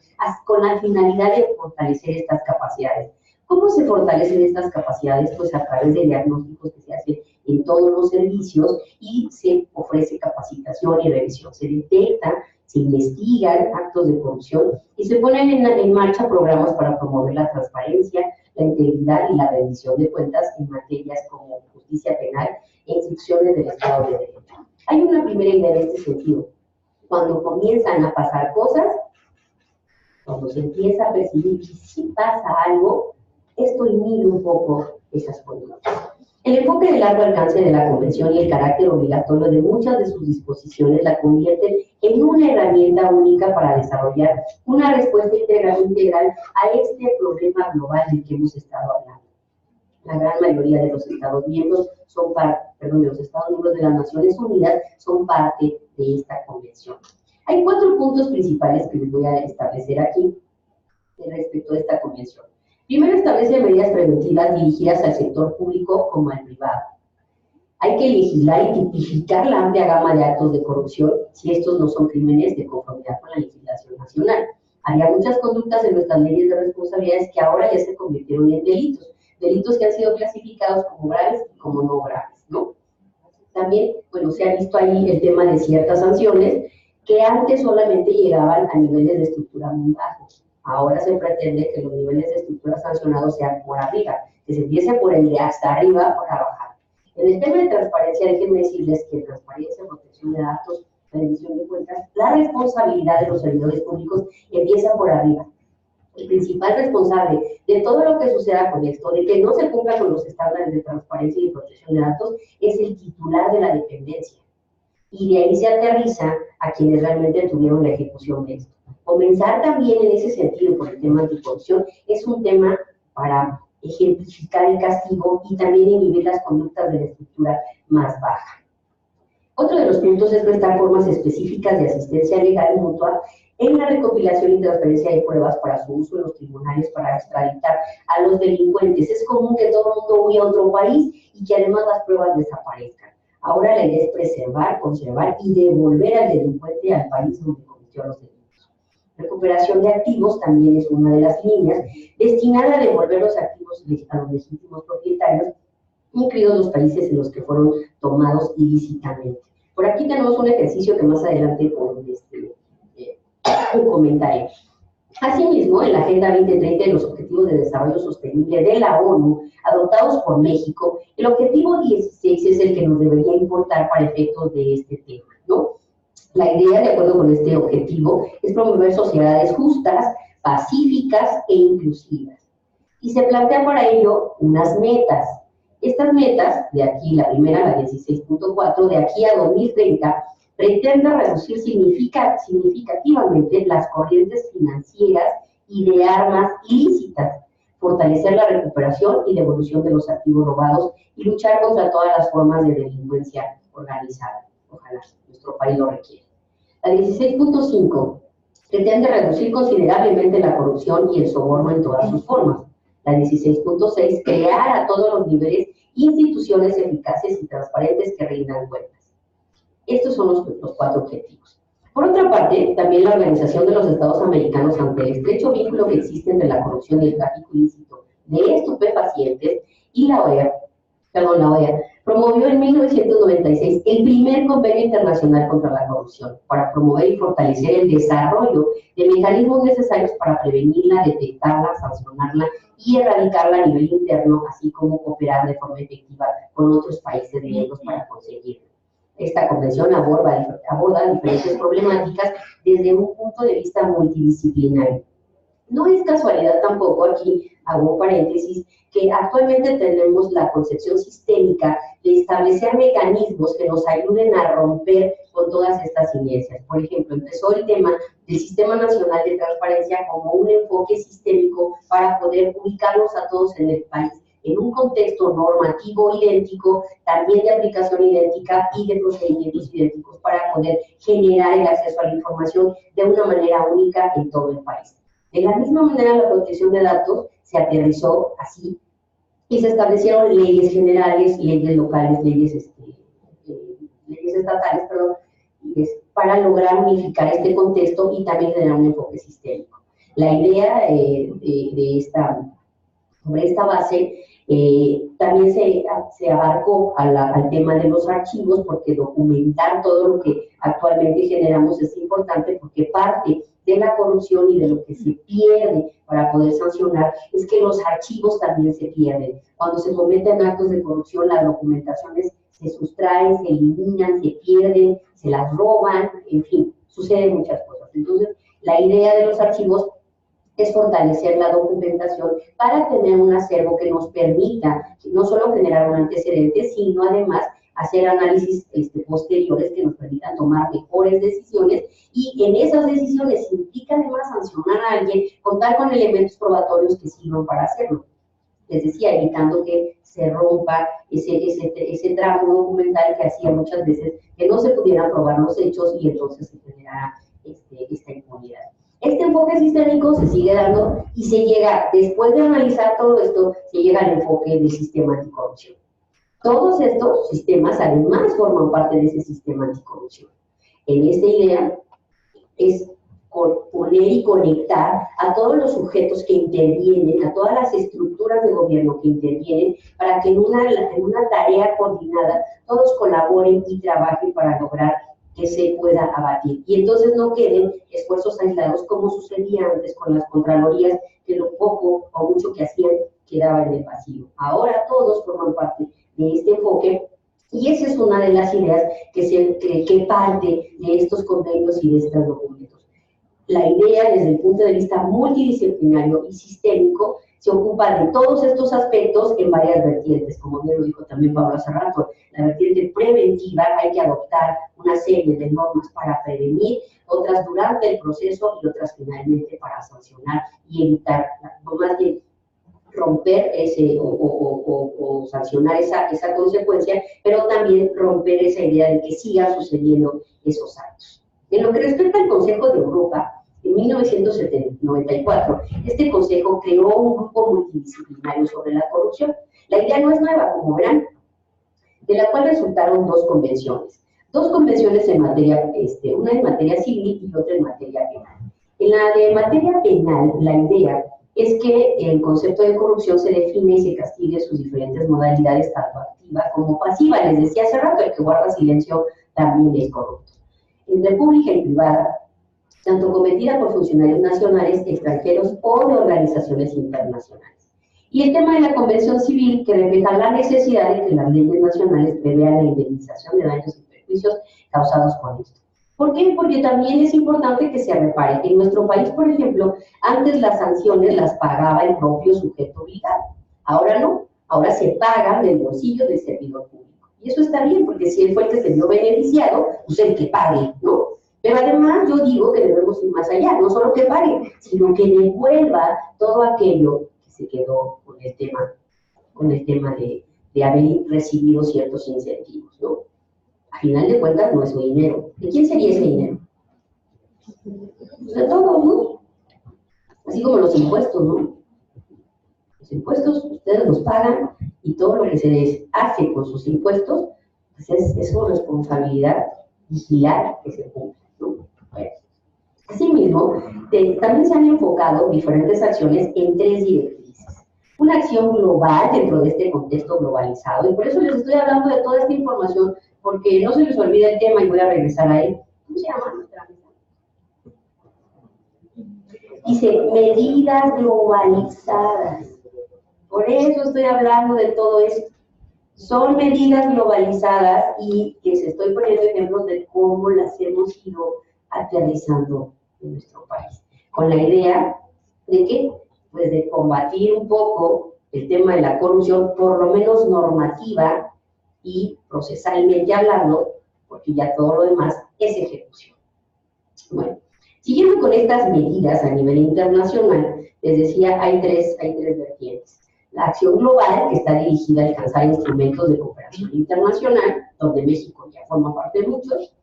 con la finalidad de fortalecer estas capacidades. ¿Cómo se fortalecen estas capacidades? Pues a través de diagnósticos que se hacen en todos los servicios y se ofrece capacitación y revisión. Se detectan, se investigan actos de corrupción y se ponen en marcha programas para promover la transparencia, la integridad y la rendición de cuentas en materias como justicia penal e instituciones del Estado de Derecho. Hay una primera idea en este sentido. Cuando comienzan a pasar cosas, cuando se empieza a percibir que sí pasa algo, esto inhibe un poco esas conductas. El enfoque de largo alcance de la Convención y el carácter obligatorio de muchas de sus disposiciones la convierten en una herramienta única para desarrollar una respuesta integral a este problema global del que hemos estado hablando. La gran mayoría de los Estados miembros de las Naciones Unidas son parte de esta convención. Hay 4 puntos principales que les voy a establecer aquí respecto a esta convención. Primero, establece medidas preventivas dirigidas al sector público como al privado. Hay que legislar y tipificar la amplia gama de actos de corrupción si estos no son crímenes de conformidad con la legislación nacional. Había muchas conductas en nuestras leyes de responsabilidades que ahora ya se convirtieron en delitos que han sido clasificados como graves y como no graves, ¿no? También, bueno, se ha visto ahí el tema de ciertas sanciones que antes solamente llegaban a niveles de estructura muy bajos. Ahora se pretende que los niveles de estructura sancionados sean por arriba, que se empiece por el de hasta arriba para bajar. En el tema de transparencia, déjenme decirles que en transparencia, protección de datos, rendición de cuentas, la responsabilidad de los servidores públicos empieza por arriba. El principal responsable de todo lo que suceda con esto, de que no se cumpla con los estándares de transparencia y protección de datos, es el titular de la dependencia. Y de ahí se aterriza a quienes realmente tuvieron la ejecución de esto. Comenzar también en ese sentido por el tema anticorrupción es un tema para ejemplificar el castigo y también inhibir las conductas de la estructura más baja. Otro de los puntos es prestar formas específicas de asistencia legal mutua en la recopilación y transferencia de pruebas para su uso en los tribunales para extraditar a los delincuentes. Es común que todo el mundo huya a otro país y que además las pruebas desaparezcan. Ahora la idea es preservar, conservar y devolver al delincuente al país donde cometió los delitos. Recuperación de activos también es una de las líneas destinada a devolver los activos a los legítimos propietarios, incluidos los países en los que fueron tomados ilícitamente. Por aquí tenemos un ejercicio que más adelante comentaré. Asimismo, en la Agenda 2030 de los Objetivos de Desarrollo Sostenible de la ONU, adoptados por México, el objetivo 16 es el que nos debería importar para efectos de este tema, ¿no? La idea, de acuerdo con este objetivo, es promover sociedades justas, pacíficas e inclusivas. Y se plantea para ello unas metas. Estas metas, de aquí la primera, la 16.4, de aquí a 2030, pretende reducir significativamente las corrientes financieras y de armas ilícitas, fortalecer la recuperación y devolución de los activos robados y luchar contra todas las formas de delincuencia organizada. Ojalá nuestro país lo requiere. La 16.5 pretende reducir considerablemente la corrupción y el soborno en todas sus formas. La 16.6 crear a todos los niveles instituciones eficaces y transparentes que rindan cuentas. Estos son los 4 objetivos. Por otra parte, también la Organización de los Estados Americanos, ante el estrecho vínculo que existe entre la corrupción y el tráfico ilícito de estupefacientes, y la OEA, promovió en 1996 el primer convenio internacional contra la corrupción para promover y fortalecer el desarrollo de mecanismos necesarios para prevenirla, detectarla, sancionarla y erradicarla a nivel interno, así como cooperar de forma efectiva con otros países miembros para conseguirlo. Esta convención aborda diferentes problemáticas desde un punto de vista multidisciplinario. No es casualidad tampoco aquí hago paréntesis, que actualmente tenemos la concepción sistémica de establecer mecanismos que nos ayuden a romper con todas estas inercias. Por ejemplo, empezó el tema del Sistema Nacional de Transparencia como un enfoque sistémico para poder ubicarnos a todos en el país en un contexto normativo idéntico, también de aplicación idéntica y de procedimientos idénticos para poder generar el acceso a la información de una manera única en todo el país. De la misma manera, la protección de datos se aterrizó así y se establecieron leyes generales, leyes locales, leyes estatales, para lograr unificar este contexto y también generar un enfoque sistémico. La idea sobre esta base también se abarcó al tema de los archivos, porque documentar todo lo que actualmente generamos es importante, porque parte de la corrupción y de lo que se pierde para poder sancionar es que los archivos también se pierden. Cuando se cometen actos de corrupción, las documentaciones se sustraen, se eliminan, se pierden, se las roban, en fin, suceden muchas cosas. Entonces, la idea de los archivos es fortalecer la documentación para tener un acervo que nos permita no solo generar un antecedente, sino además hacer análisis posteriores que nos permitan tomar mejores decisiones, y en esas decisiones implica además sancionar a alguien, contar con elementos probatorios que sirvan para hacerlo. Les decía, evitando que se rompa ese tramo documental que hacía muchas veces que no se pudieran probar los hechos y entonces se generara esta impunidad. Este enfoque sistémico se sigue dando y se llega, después de analizar todo esto, se llega al enfoque del sistema anticorrupción. Todos estos sistemas además forman parte de ese sistema anticorrupción. En esta idea es poner y conectar a todos los sujetos que intervienen, a todas las estructuras de gobierno que intervienen, para que en una tarea coordinada todos colaboren y trabajen para lograr que se pueda abatir. Y entonces no queden esfuerzos aislados como sucedía antes con las contralorías, que lo poco o mucho que hacían quedaba en el vacío. Ahora todos forman parte de este enfoque, y esa es una de las ideas que parte de estos convenios y de estos documentos. La idea, desde el punto de vista multidisciplinario y sistémico, se ocupa de todos estos aspectos en varias vertientes, como bien lo dijo también Pablo hace rato. La vertiente preventiva, hay que adoptar una serie de normas para prevenir, otras durante el proceso y otras finalmente para sancionar y evitar, no más bien romper o sancionar esa consecuencia, pero también romper esa idea de que sigan sucediendo esos actos. En lo que respecta al Consejo de Europa, en 1994, este consejo creó un grupo multidisciplinario sobre la corrupción. La idea no es nueva, como verán, de la cual resultaron dos convenciones. Dos convenciones en materia, una en materia civil y otra en materia penal. En la de materia penal, la idea es que el concepto de corrupción se define y se castigue sus diferentes modalidades, tanto activa como pasiva. Les decía hace rato, el que guarda silencio también es corrupto. Entre pública y privada, tanto cometida por funcionarios nacionales, extranjeros o de organizaciones internacionales. Y el tema de la Convención Civil, que refleja la necesidad de que las leyes nacionales prevean la indemnización de daños y perjuicios causados con esto. ¿Por qué? Porque también es importante que se repare. En nuestro país, por ejemplo, antes las sanciones las pagaba el propio sujeto obligado. Ahora no, ahora se pagan del bolsillo del servidor público. Y eso está bien, porque si él fue el que se vio beneficiado, pues el que pague, ¿no? Pero además yo digo que debemos ir más allá, no solo que pague, sino que devuelva todo aquello que se quedó con el tema de haber recibido ciertos incentivos, ¿no? A final de cuentas no es su dinero. ¿De quién sería ese dinero? Pues de todos, ¿no? Así como los impuestos, ¿no? Los impuestos ustedes los pagan y todo lo que se les hace con sus impuestos, pues es su responsabilidad vigilar que se cumpla, ¿no? Bueno. Asimismo, también se han enfocado diferentes acciones en tres directrices. Una acción global dentro de este contexto globalizado, y por eso les estoy hablando de toda esta información, porque no se les olvide el tema y voy a regresar a él. ¿Cómo se llama nuestra mesa? Dice, medidas globalizadas. Por eso estoy hablando de todo esto. Son medidas globalizadas y que se estoy poniendo ejemplos de cómo las hemos ido aterrizando en nuestro país. Con la idea de que pues de combatir un poco el tema de la corrupción, por lo menos normativa y procesalmente hablando, porque ya todo lo demás es ejecución. Bueno, siguiendo con estas medidas a nivel internacional, les decía, hay tres vertientes. La acción global, que está dirigida a alcanzar instrumentos de cooperación internacional, donde México ya forma parte de muchos.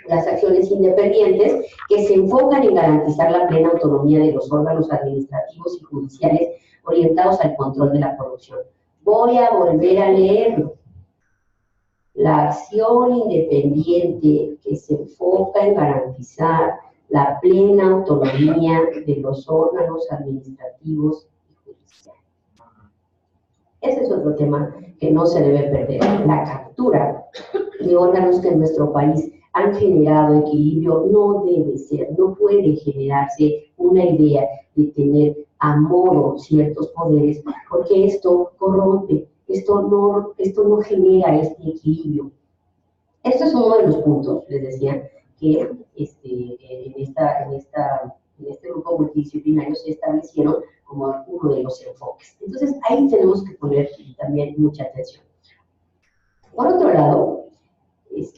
Las acciones independientes, que se enfocan en garantizar la plena autonomía de los órganos administrativos y judiciales orientados al control de la corrupción. Voy a volver a leerlo. La acción independiente que se enfoca en garantizar la plena autonomía de los órganos administrativos y judiciales. Ese es otro tema que no se debe perder. La captura de órganos que en nuestro país han generado equilibrio no debe ser, no puede generarse una idea de tener a modo ciertos poderes, porque esto corrompe, esto no genera este equilibrio. Esto es uno de los puntos, les decía, que en este grupo multidisciplinario se establecieron como uno de los enfoques. Entonces, ahí tenemos que poner también mucha atención. Por otro lado,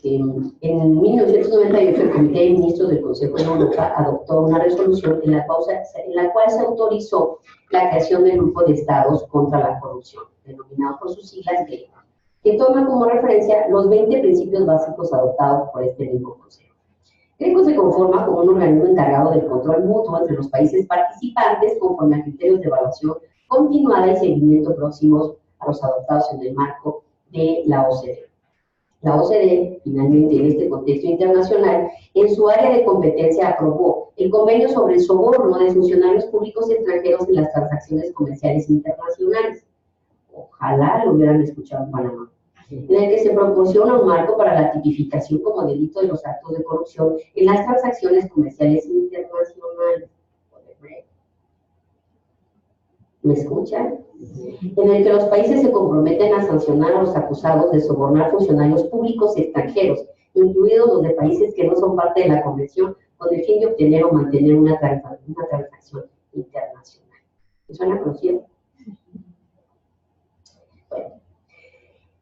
en 1998 el Comité de Ministros del Consejo de Europa adoptó una resolución en la cual se autorizó la creación del Grupo de Estados contra la Corrupción, denominado por sus siglas GRECO, que toma como referencia los 20 principios básicos adoptados por este mismo Consejo. GRECO se conforma como un organismo encargado del control mutuo entre los países participantes conforme a criterios de evaluación continuada y seguimiento próximos a los adoptados en el marco de la OCDE. La OCDE, finalmente, en este contexto internacional, en su área de competencia aprobó el convenio sobre el soborno de funcionarios públicos extranjeros en las transacciones comerciales internacionales. Ojalá lo hubieran escuchado en Panamá. En el que se proporciona un marco para la tipificación como delito de los actos de corrupción en las transacciones comerciales internacionales. ¿Me escuchan? En el que los países se comprometen a sancionar a los acusados de sobornar funcionarios públicos extranjeros, incluidos los de países que no son parte de la convención, con el fin de obtener o mantener una transacción internacional. ¿Me suena conocido? Bueno,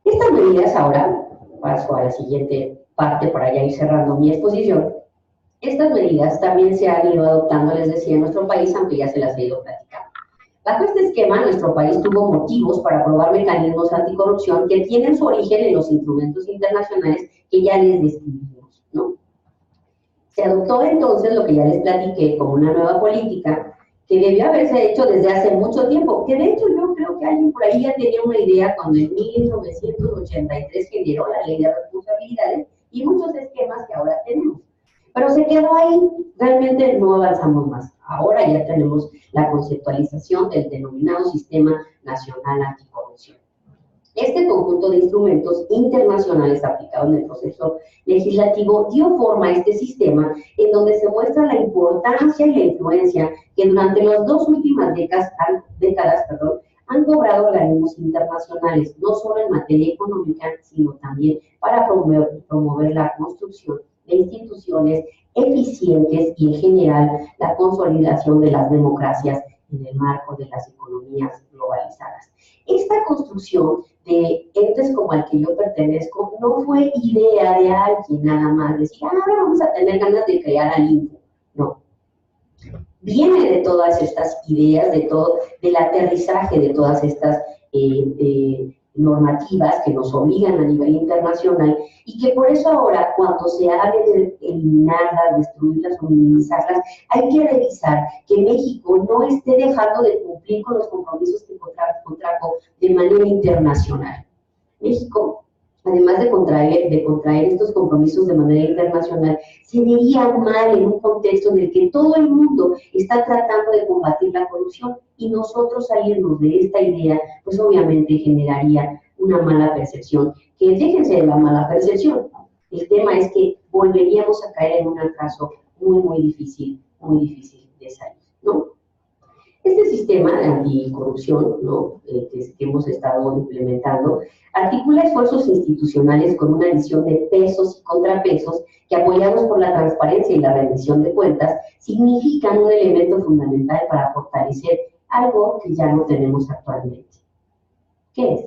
estas medidas ahora, paso a la siguiente parte para ya ir cerrando mi exposición. Estas medidas también se han ido adoptando, les decía, en nuestro país, aunque ya se las he ido platicando. Bajo este esquema, nuestro país tuvo motivos para aprobar mecanismos anticorrupción que tienen su origen en los instrumentos internacionales que ya les describimos, ¿no? Se adoptó entonces lo que ya les platiqué como una nueva política que debió haberse hecho desde hace mucho tiempo, que de hecho yo creo que alguien por ahí ya tenía una idea cuando en 1983 generó la Ley de Responsabilidades y muchos esquemas que ahora tenemos. Pero se quedó ahí, realmente no avanzamos más. Ahora ya tenemos la conceptualización del denominado Sistema Nacional Anticorrupción. Este conjunto de instrumentos internacionales aplicados en el proceso legislativo dio forma a este sistema en donde se muestra la importancia y la influencia que durante las dos últimas décadas han cobrado organismos internacionales, no solo en materia económica, sino también para promover la construcción de instituciones eficientes y en general la consolidación de las democracias en el marco de las economías globalizadas. Esta construcción de entes como al que yo pertenezco no fue idea de alguien nada más, decir, ahora vamos a tener ganas de crear al Info. No. Viene de todas estas ideas, del aterrizaje de todas estas normativas que nos obligan a nivel internacional y que por eso ahora cuando se hable de eliminarlas, destruirlas o minimizarlas, hay que revisar que México no esté dejando de cumplir con los compromisos que contrajo de manera internacional. México, además de contraer estos compromisos de manera internacional, se vería mal en un contexto en el que todo el mundo está tratando de combatir la corrupción y nosotros salirnos de esta idea, pues obviamente generaría una mala percepción, que déjense de la mala percepción. El tema es que volveríamos a caer en un atraso muy difícil de salir, ¿no? Este sistema de anticorrupción, ¿no? Que hemos estado implementando, articula esfuerzos institucionales con una visión de pesos y contrapesos que, apoyados por la transparencia y la rendición de cuentas, significan un elemento fundamental para fortalecer algo que ya no tenemos actualmente. ¿Qué es?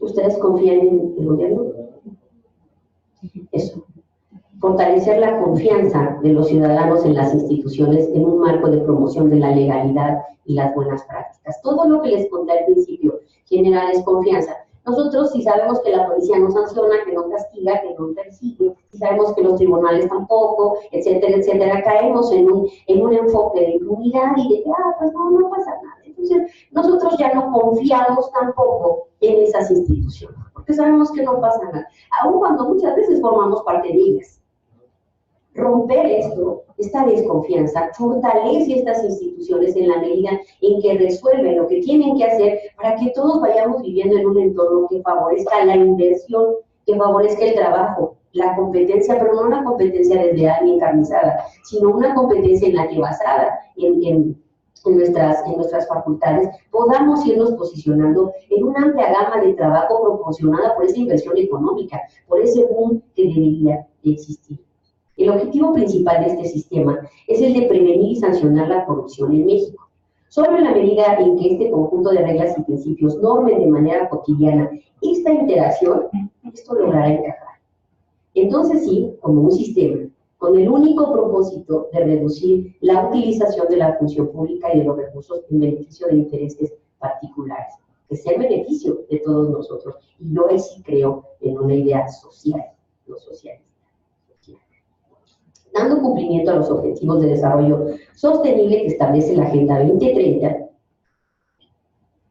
¿Ustedes confían en el gobierno? Eso. Fortalecer la confianza de los ciudadanos en las instituciones en un marco de promoción de la legalidad y las buenas prácticas. Todo lo que les conté al principio genera desconfianza. Nosotros, si sabemos que la policía no sanciona, que no castiga, que no persigue, si sabemos que los tribunales tampoco, etcétera, etcétera, caemos en un enfoque de impunidad y de que, pues no pasa nada. Entonces, nosotros ya no confiamos tampoco en esas instituciones, porque sabemos que no pasa nada, aun cuando muchas veces formamos parte de ellas. Romper esta desconfianza, fortalece estas instituciones en la medida en que resuelven lo que tienen que hacer para que todos vayamos viviendo en un entorno que favorezca la inversión, que favorezca el trabajo, la competencia, pero no una competencia desleal ni encarnizada, sino una competencia en la que basada en nuestras facultades podamos irnos posicionando en una amplia gama de trabajo proporcionada por esa inversión económica, por ese boom que debería existir. El objetivo principal de este sistema es el de prevenir y sancionar la corrupción en México. Solo en la medida en que este conjunto de reglas y principios normen de manera cotidiana esta interacción, esto logrará encajar. Entonces sí, como un sistema, con el único propósito de reducir la utilización de la función pública y de los recursos en beneficio de intereses particulares, que sea en beneficio de todos nosotros. Y yo ahí sí creo en una idea social, no socialista. Dando cumplimiento a los objetivos de desarrollo sostenible que establece la Agenda 2030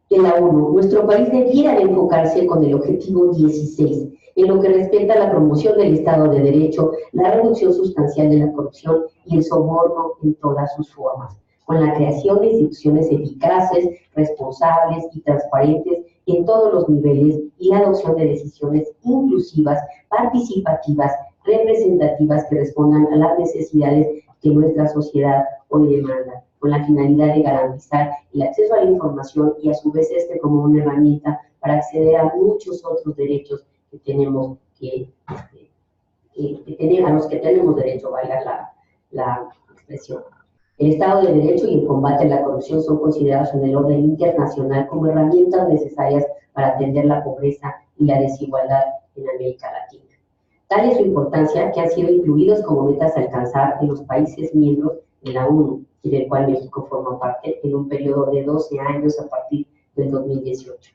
de la ONU, nuestro país debiera de enfocarse con el objetivo 16, en lo que respecta a la promoción del Estado de Derecho, la reducción sustancial de la corrupción y el soborno en todas sus formas, con la creación de instituciones eficaces, responsables y transparentes en todos los niveles y la adopción de decisiones inclusivas, participativas, representativas que respondan a las necesidades que nuestra sociedad hoy demanda, con la finalidad de garantizar el acceso a la información y a su vez como una herramienta para acceder a muchos otros derechos que tenemos a los que tenemos derecho, valga la expresión. El Estado de Derecho y el combate a la corrupción son considerados en el orden internacional como herramientas necesarias para atender la pobreza y la desigualdad en América Latina. Tal es su importancia que han sido incluidos como metas a alcanzar en los países miembros de la ONU, y del cual México forma parte en un periodo de 12 años a partir del 2018.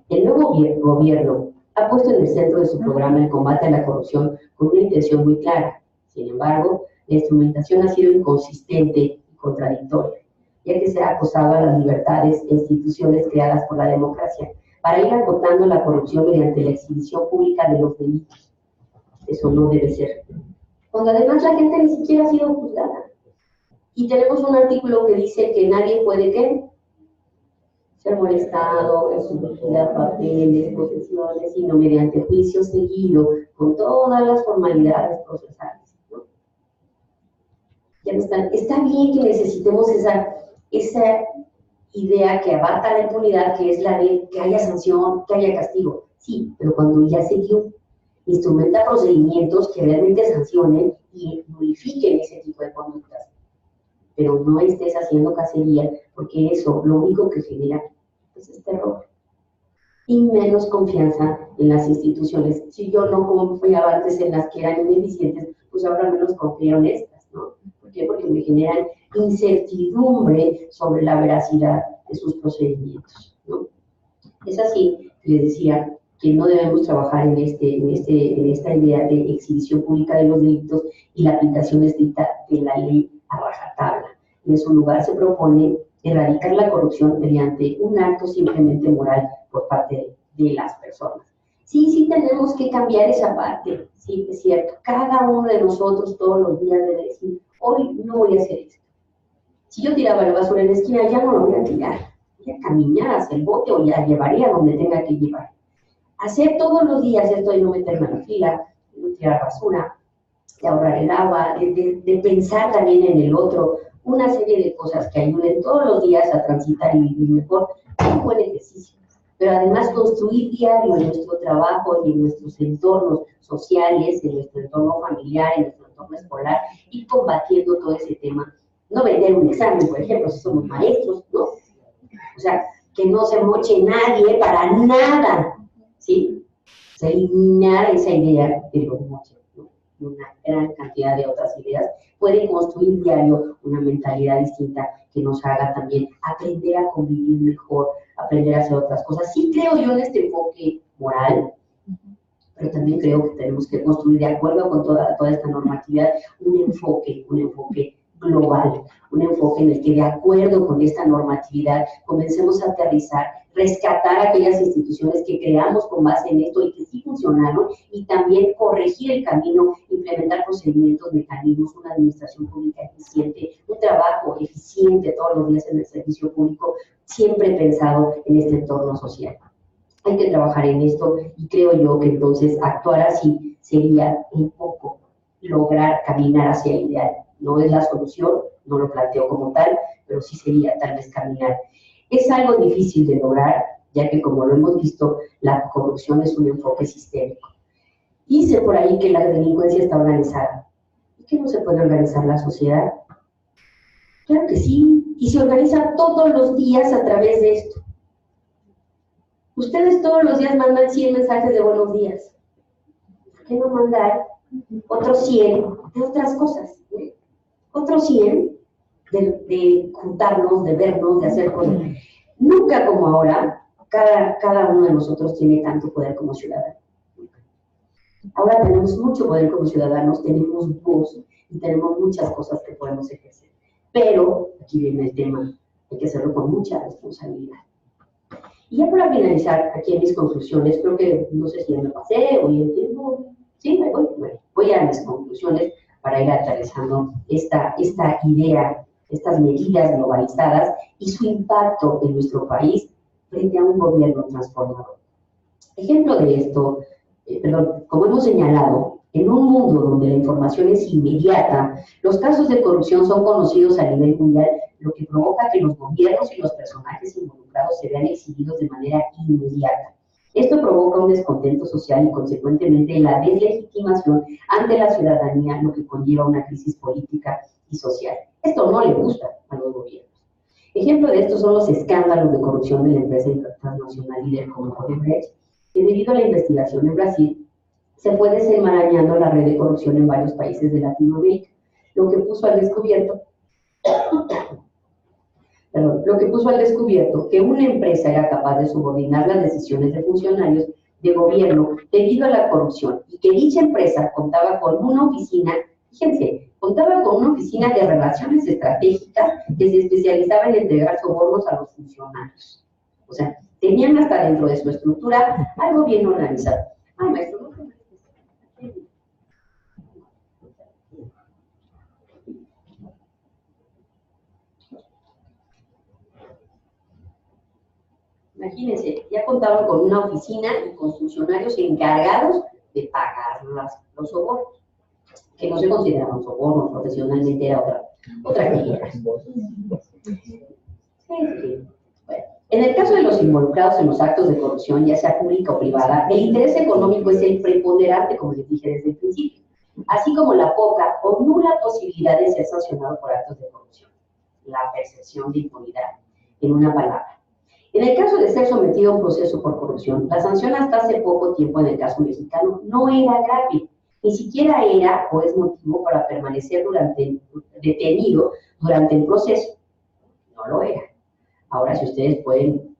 El nuevo gobierno ha puesto en el centro de su programa el combate a la corrupción con una intención muy clara. Sin embargo, la instrumentación ha sido inconsistente y contradictoria, ya que se ha acosado a las libertades e instituciones creadas por la democracia para ir agotando la corrupción mediante la exhibición pública de los delitos. Eso no debe ser. Cuando además la gente ni siquiera ha sido juzgada. Y tenemos un artículo que dice que nadie puede, ¿qué? Ser molestado, exigir papeles, posesiones, sino mediante juicio seguido, con todas las formalidades procesales, ¿no? Ya no están. Está bien que necesitemos esa idea que abarca la impunidad, que es la de que haya sanción, que haya castigo. Sí, pero cuando ya se dio, instrumenta procedimientos que realmente sancionen y modifiquen ese tipo de conductas. Pero no estés haciendo cacería, porque eso lo único que genera pues, es terror. Y menos confianza en las instituciones. Si yo no confiaba antes en las que eran ineficientes, pues ahora menos confío en estas, ¿no? ¿Por qué? Porque me generan incertidumbre sobre la veracidad de sus procedimientos, ¿no? Es así, les decía, que no debemos trabajar en esta idea de exhibición pública de los delitos y la aplicación estricta de la ley a rajatabla. En su lugar se propone erradicar la corrupción mediante un acto simplemente moral por parte de las personas. Sí tenemos que cambiar esa parte, sí, es cierto. Cada uno de nosotros todos los días debe decir, hoy no voy a hacer esto. Si yo tiraba la basura en la esquina, ya no lo voy a tirar. Voy a caminar hacia el bote o ya llevaría donde tenga que llevar. Hacer todos los días esto de no meterme en la fila, de no tirar basura, de ahorrar el agua, de pensar también en el otro, una serie de cosas que ayuden todos los días a transitar y vivir mejor, es un buen ejercicio. Pero además construir diario en nuestro trabajo y en nuestros entornos sociales, en nuestro entorno familiar, en nuestro entorno escolar, y combatiendo todo ese tema no vender un examen, por ejemplo, si somos maestros, ¿no? O sea, que no se moche nadie para nada, ¿sí? Se eliminar esa idea de los moches, ¿no? Una gran cantidad de otras ideas pueden construir diario una mentalidad distinta que nos haga también aprender a convivir mejor, aprender a hacer otras cosas. Sí creo yo en este enfoque moral, pero también creo que tenemos que construir, de acuerdo con toda esta normatividad, un enfoque global, un enfoque en el que, de acuerdo con esta normatividad, comencemos a aterrizar, rescatar aquellas instituciones que creamos con base en esto y que sí funcionaron, y también corregir el camino, implementar procedimientos, mecanismos, una administración pública eficiente, un trabajo eficiente todos los días en el servicio público, siempre pensado en este entorno social. Hay que trabajar en esto y creo yo que entonces actuar así sería un poco lograr caminar hacia el ideal. No es la solución, no lo planteo como tal, pero sí sería tal vez caminar. Es algo difícil de lograr, ya que, como lo hemos visto, la corrupción es un enfoque sistémico. Dice por ahí que la delincuencia está organizada. ¿Y que no se puede organizar la sociedad? Claro que sí, y se organiza todos los días a través de esto. Ustedes todos los días mandan 100 mensajes de buenos días. ¿Por qué no mandar otros 100 de otras cosas? Otros 100 de juntarnos, de vernos, de hacer cosas. Nunca como ahora, cada uno de nosotros tiene tanto poder como ciudadano. Ahora tenemos mucho poder como ciudadanos, tenemos voz y tenemos muchas cosas que podemos ejercer. Pero, aquí viene el tema, hay que hacerlo con mucha responsabilidad. Y ya para finalizar, aquí en mis conclusiones, creo que, no sé si ya me pasé o ya entiendo, sí, me voy. Bueno, voy a mis conclusiones para ir aterrizando esta idea, estas medidas globalizadas y su impacto en nuestro país frente a un gobierno transformador. Ejemplo de esto, como hemos señalado, en un mundo donde la información es inmediata, los casos de corrupción son conocidos a nivel mundial, lo que provoca que los gobiernos y los personajes involucrados se vean exhibidos de manera inmediata. Esto provoca un descontento social y, consecuentemente, la deslegitimación ante la ciudadanía, lo que conlleva una crisis política y social. Esto no le gusta a los gobiernos. Ejemplo de esto son los escándalos de corrupción de la empresa transnacional líder como Odebrecht, que, debido a la investigación en Brasil, se fue desenmarañando la red de corrupción en varios países de Latinoamérica, lo que puso al descubierto que una empresa era capaz de subordinar las decisiones de funcionarios de gobierno debido a la corrupción, y que dicha empresa contaba con una oficina, fíjense, contaba con una oficina de relaciones estratégicas que se especializaba en entregar sobornos a los funcionarios. O sea, tenían hasta dentro de su estructura algo bien organizado. Maestro, ¿no? Imagínense, ya contaban con una oficina y con funcionarios encargados de pagar los sobornos, que no se consideraban sobornos, profesionalmente era otra actividad. Bueno, en el caso de los involucrados en los actos de corrupción, ya sea pública o privada, el interés económico es el preponderante, como les dije desde el principio, así como la poca o nula posibilidad de ser sancionado por actos de corrupción, la percepción de impunidad, en una palabra. En el caso de ser sometido a un proceso por corrupción, la sanción hasta hace poco tiempo en el caso mexicano no era grave, ni siquiera era o es motivo para permanecer detenido durante el proceso. No lo era. Ahora, si ustedes pueden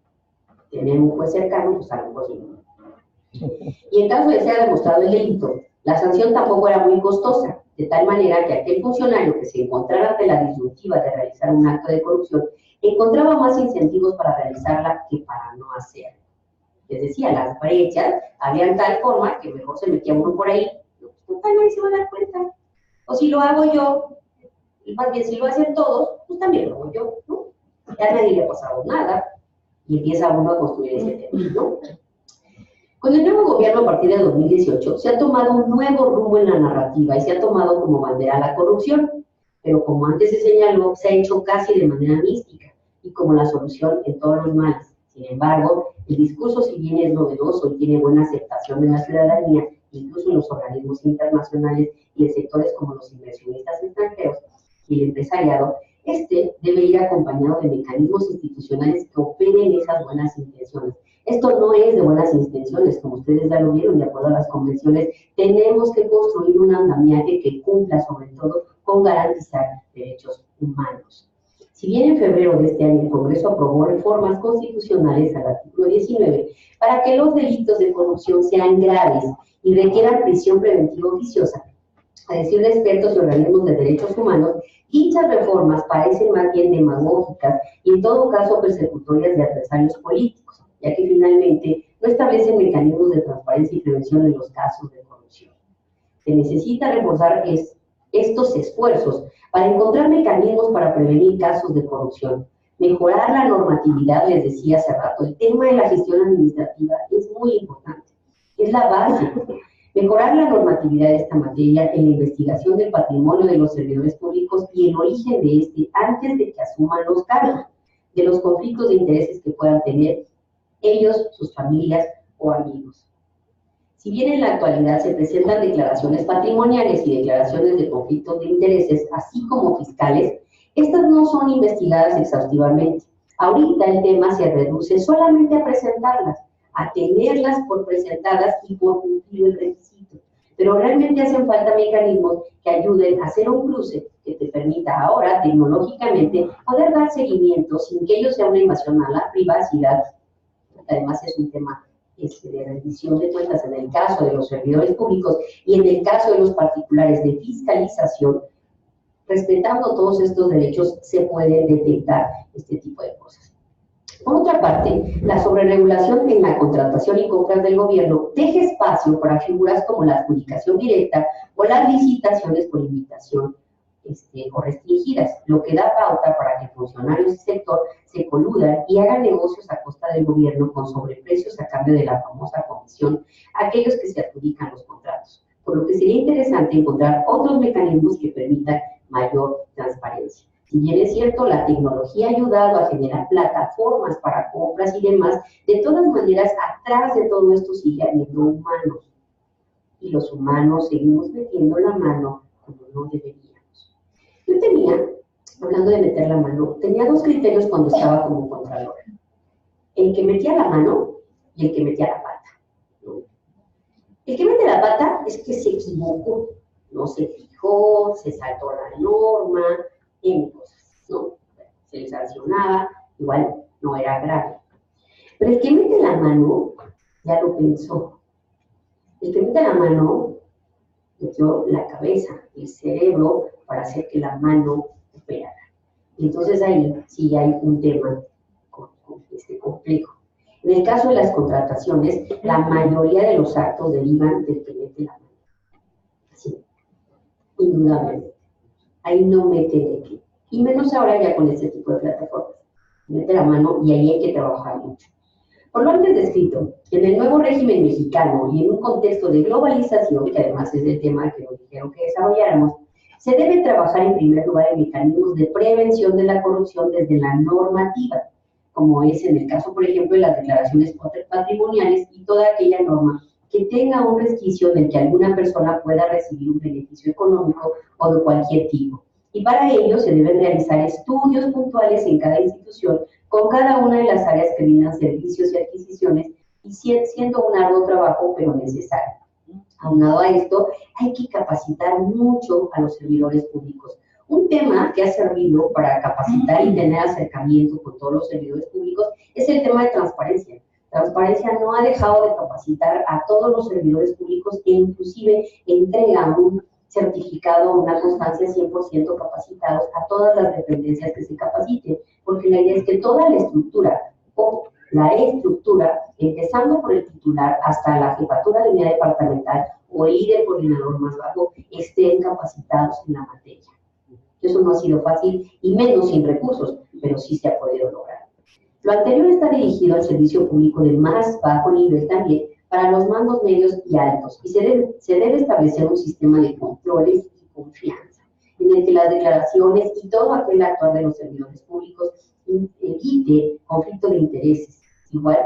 tener un juez cercano, pues a lo mejor sí. Y en caso de ser demostrado el delito, la sanción tampoco era muy costosa, de tal manera que aquel funcionario que se encontrara ante la disyuntiva de realizar un acto de corrupción encontraba más incentivos para realizarla que para no hacerla. Les decía, las brechas habían tal forma que mejor se metía uno por ahí, total, nadie se va a dar cuenta. O si lo hago yo, y más bien si lo hacen todos, pues también lo hago yo, ¿no? Ya a nadie le ha pasado nada, y empieza uno a construir ese tema, ¿no? Con el nuevo gobierno a partir de 2018 se ha tomado un nuevo rumbo en la narrativa y se ha tomado como bandera la corrupción, pero como antes se señaló, se ha hecho casi de manera mística y como la solución en todos los males. Sin embargo, el discurso, si bien es novedoso y tiene buena aceptación de la ciudadanía, incluso en los organismos internacionales y en sectores como los inversionistas extranjeros y el empresariado, Este debe ir acompañado de mecanismos institucionales que operen esas buenas intenciones. Esto no es de buenas intenciones, como ustedes ya lo vieron, de acuerdo a las convenciones. Tenemos que construir un andamiaje que cumpla, sobre todo, con garantizar derechos humanos. Si bien en febrero de este año el Congreso aprobó reformas constitucionales al artículo 19 para que los delitos de corrupción sean graves y requieran prisión preventiva oficiosa, a decir de expertos y organismos de derechos humanos, dichas reformas parecen más bien demagógicas y en todo caso persecutorias de adversarios políticos, ya que finalmente no establecen mecanismos de transparencia y prevención en los casos de corrupción. Se necesita reforzar estos esfuerzos para encontrar mecanismos para prevenir casos de corrupción, mejorar la normatividad, les decía hace rato, el tema de la gestión administrativa es muy importante, es la base. Mejorar la normatividad de esta materia en la investigación del patrimonio de los servidores públicos y el origen de este antes de que asuman los cargos, de los conflictos de intereses que puedan tener ellos, sus familias o amigos. Si bien en la actualidad se presentan declaraciones patrimoniales y declaraciones de conflictos de intereses, así como fiscales, estas no son investigadas exhaustivamente. Ahorita el tema se reduce solamente a presentarlas, a tenerlas por presentadas y por cumplir el requisito. Pero realmente hacen falta mecanismos que ayuden a hacer un cruce que te permita ahora, tecnológicamente, poder dar seguimiento sin que ello sea una invasión a la privacidad. Además es un tema de rendición de cuentas en el caso de los servidores públicos y en el caso de los particulares de fiscalización. Respetando todos estos derechos se puede detectar este tipo de cosas. Por otra parte, la sobreregulación en la contratación y compras del gobierno deja espacio para figuras como la adjudicación directa o las licitaciones por invitación o restringidas, lo que da pauta para que funcionarios del sector se coludan y hagan negocios a costa del gobierno con sobreprecios a cambio de la famosa comisión a aquellos que se adjudican los contratos. Por lo que sería interesante encontrar otros mecanismos que permitan mayor transparencia. Si bien es cierto, la tecnología ha ayudado a generar plataformas para compras y demás, de todas maneras, atrás de todo esto sigue habiendo humanos. Y los humanos seguimos metiendo la mano como no deberíamos. Yo tenía, hablando de meter la mano, tenía dos criterios cuando estaba como contralora. El que metía la mano y el que metía la pata, ¿no? El que mete la pata es que se equivocó, no se fijó, se saltó la norma, en cosas, ¿no? Se le sancionaba, igual no era grave. Pero el que mete la mano ya lo pensó. El que mete la mano metió la cabeza, el cerebro, para hacer que la mano operara. Y entonces ahí sí hay un tema complejo. En el caso de las contrataciones, la mayoría de los actos derivan del que mete la mano. Sí, indudablemente. Ahí no mete de qué. Y menos ahora ya con este tipo de plataformas. Mete la mano y ahí hay que trabajar mucho. Por lo antes descrito, en el nuevo régimen mexicano y en un contexto de globalización, que además es el tema que nos dijeron que desarrolláramos, se debe trabajar en primer lugar en mecanismos de prevención de la corrupción desde la normativa, como es en el caso, por ejemplo, de las declaraciones patrimoniales y toda aquella norma que tenga un resquicio en el que alguna persona pueda recibir un beneficio económico o de cualquier tipo. Y para ello se deben realizar estudios puntuales en cada institución con cada una de las áreas que brindan servicios y adquisiciones, y siendo un arduo trabajo, pero necesario. Aunado a esto, hay que capacitar mucho a los servidores públicos. Un tema que ha servido para capacitar y tener acercamiento con todos los servidores públicos es el tema de transparencia. Transparencia no ha dejado de capacitar a todos los servidores públicos e inclusive entrega un certificado, una constancia 100% capacitados a todas las dependencias que se capaciten, porque la idea es que toda la estructura, empezando por el titular hasta la jefatura de unidad departamental o ir el coordinador más bajo, estén capacitados en la materia. Eso no ha sido fácil y menos sin recursos, pero sí se ha podido lograr. Lo anterior está dirigido al servicio público de más bajo nivel también, para los mandos medios y altos, y se debe establecer un sistema de controles y confianza, en el que las declaraciones y todo aquel actuar de los servidores públicos evite conflicto de intereses. Igual,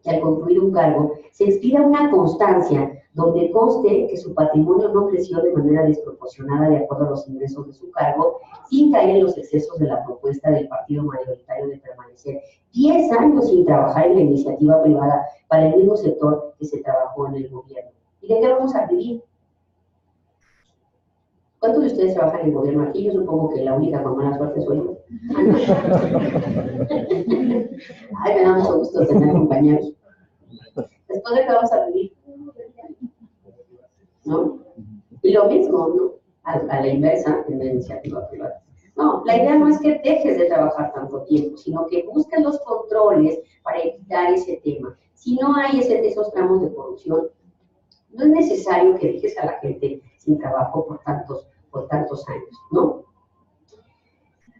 que al concluir un cargo se expida una constancia donde conste que su patrimonio no creció de manera desproporcionada de acuerdo a los ingresos de su cargo, sin caer en los excesos de la propuesta del partido mayoritario de permanecer 10 años sin trabajar en la iniciativa privada para el mismo sector que se trabajó en el gobierno. ¿Y de qué vamos a vivir? ¿Cuántos de ustedes trabajan en el gobierno aquí? Yo supongo que la única con mala suerte soy yo. Ay, me da mucho gusto tener compañeros. Después de qué vamos a vivir, ¿no? Y lo mismo, ¿no? A la inversa, en la iniciativa privada. No, la idea no es que dejes de trabajar tanto tiempo, sino que busques los controles para evitar ese tema. Si no hay esos tramos de corrupción, no es necesario que dejes a la gente sin trabajo por tantos años, ¿no?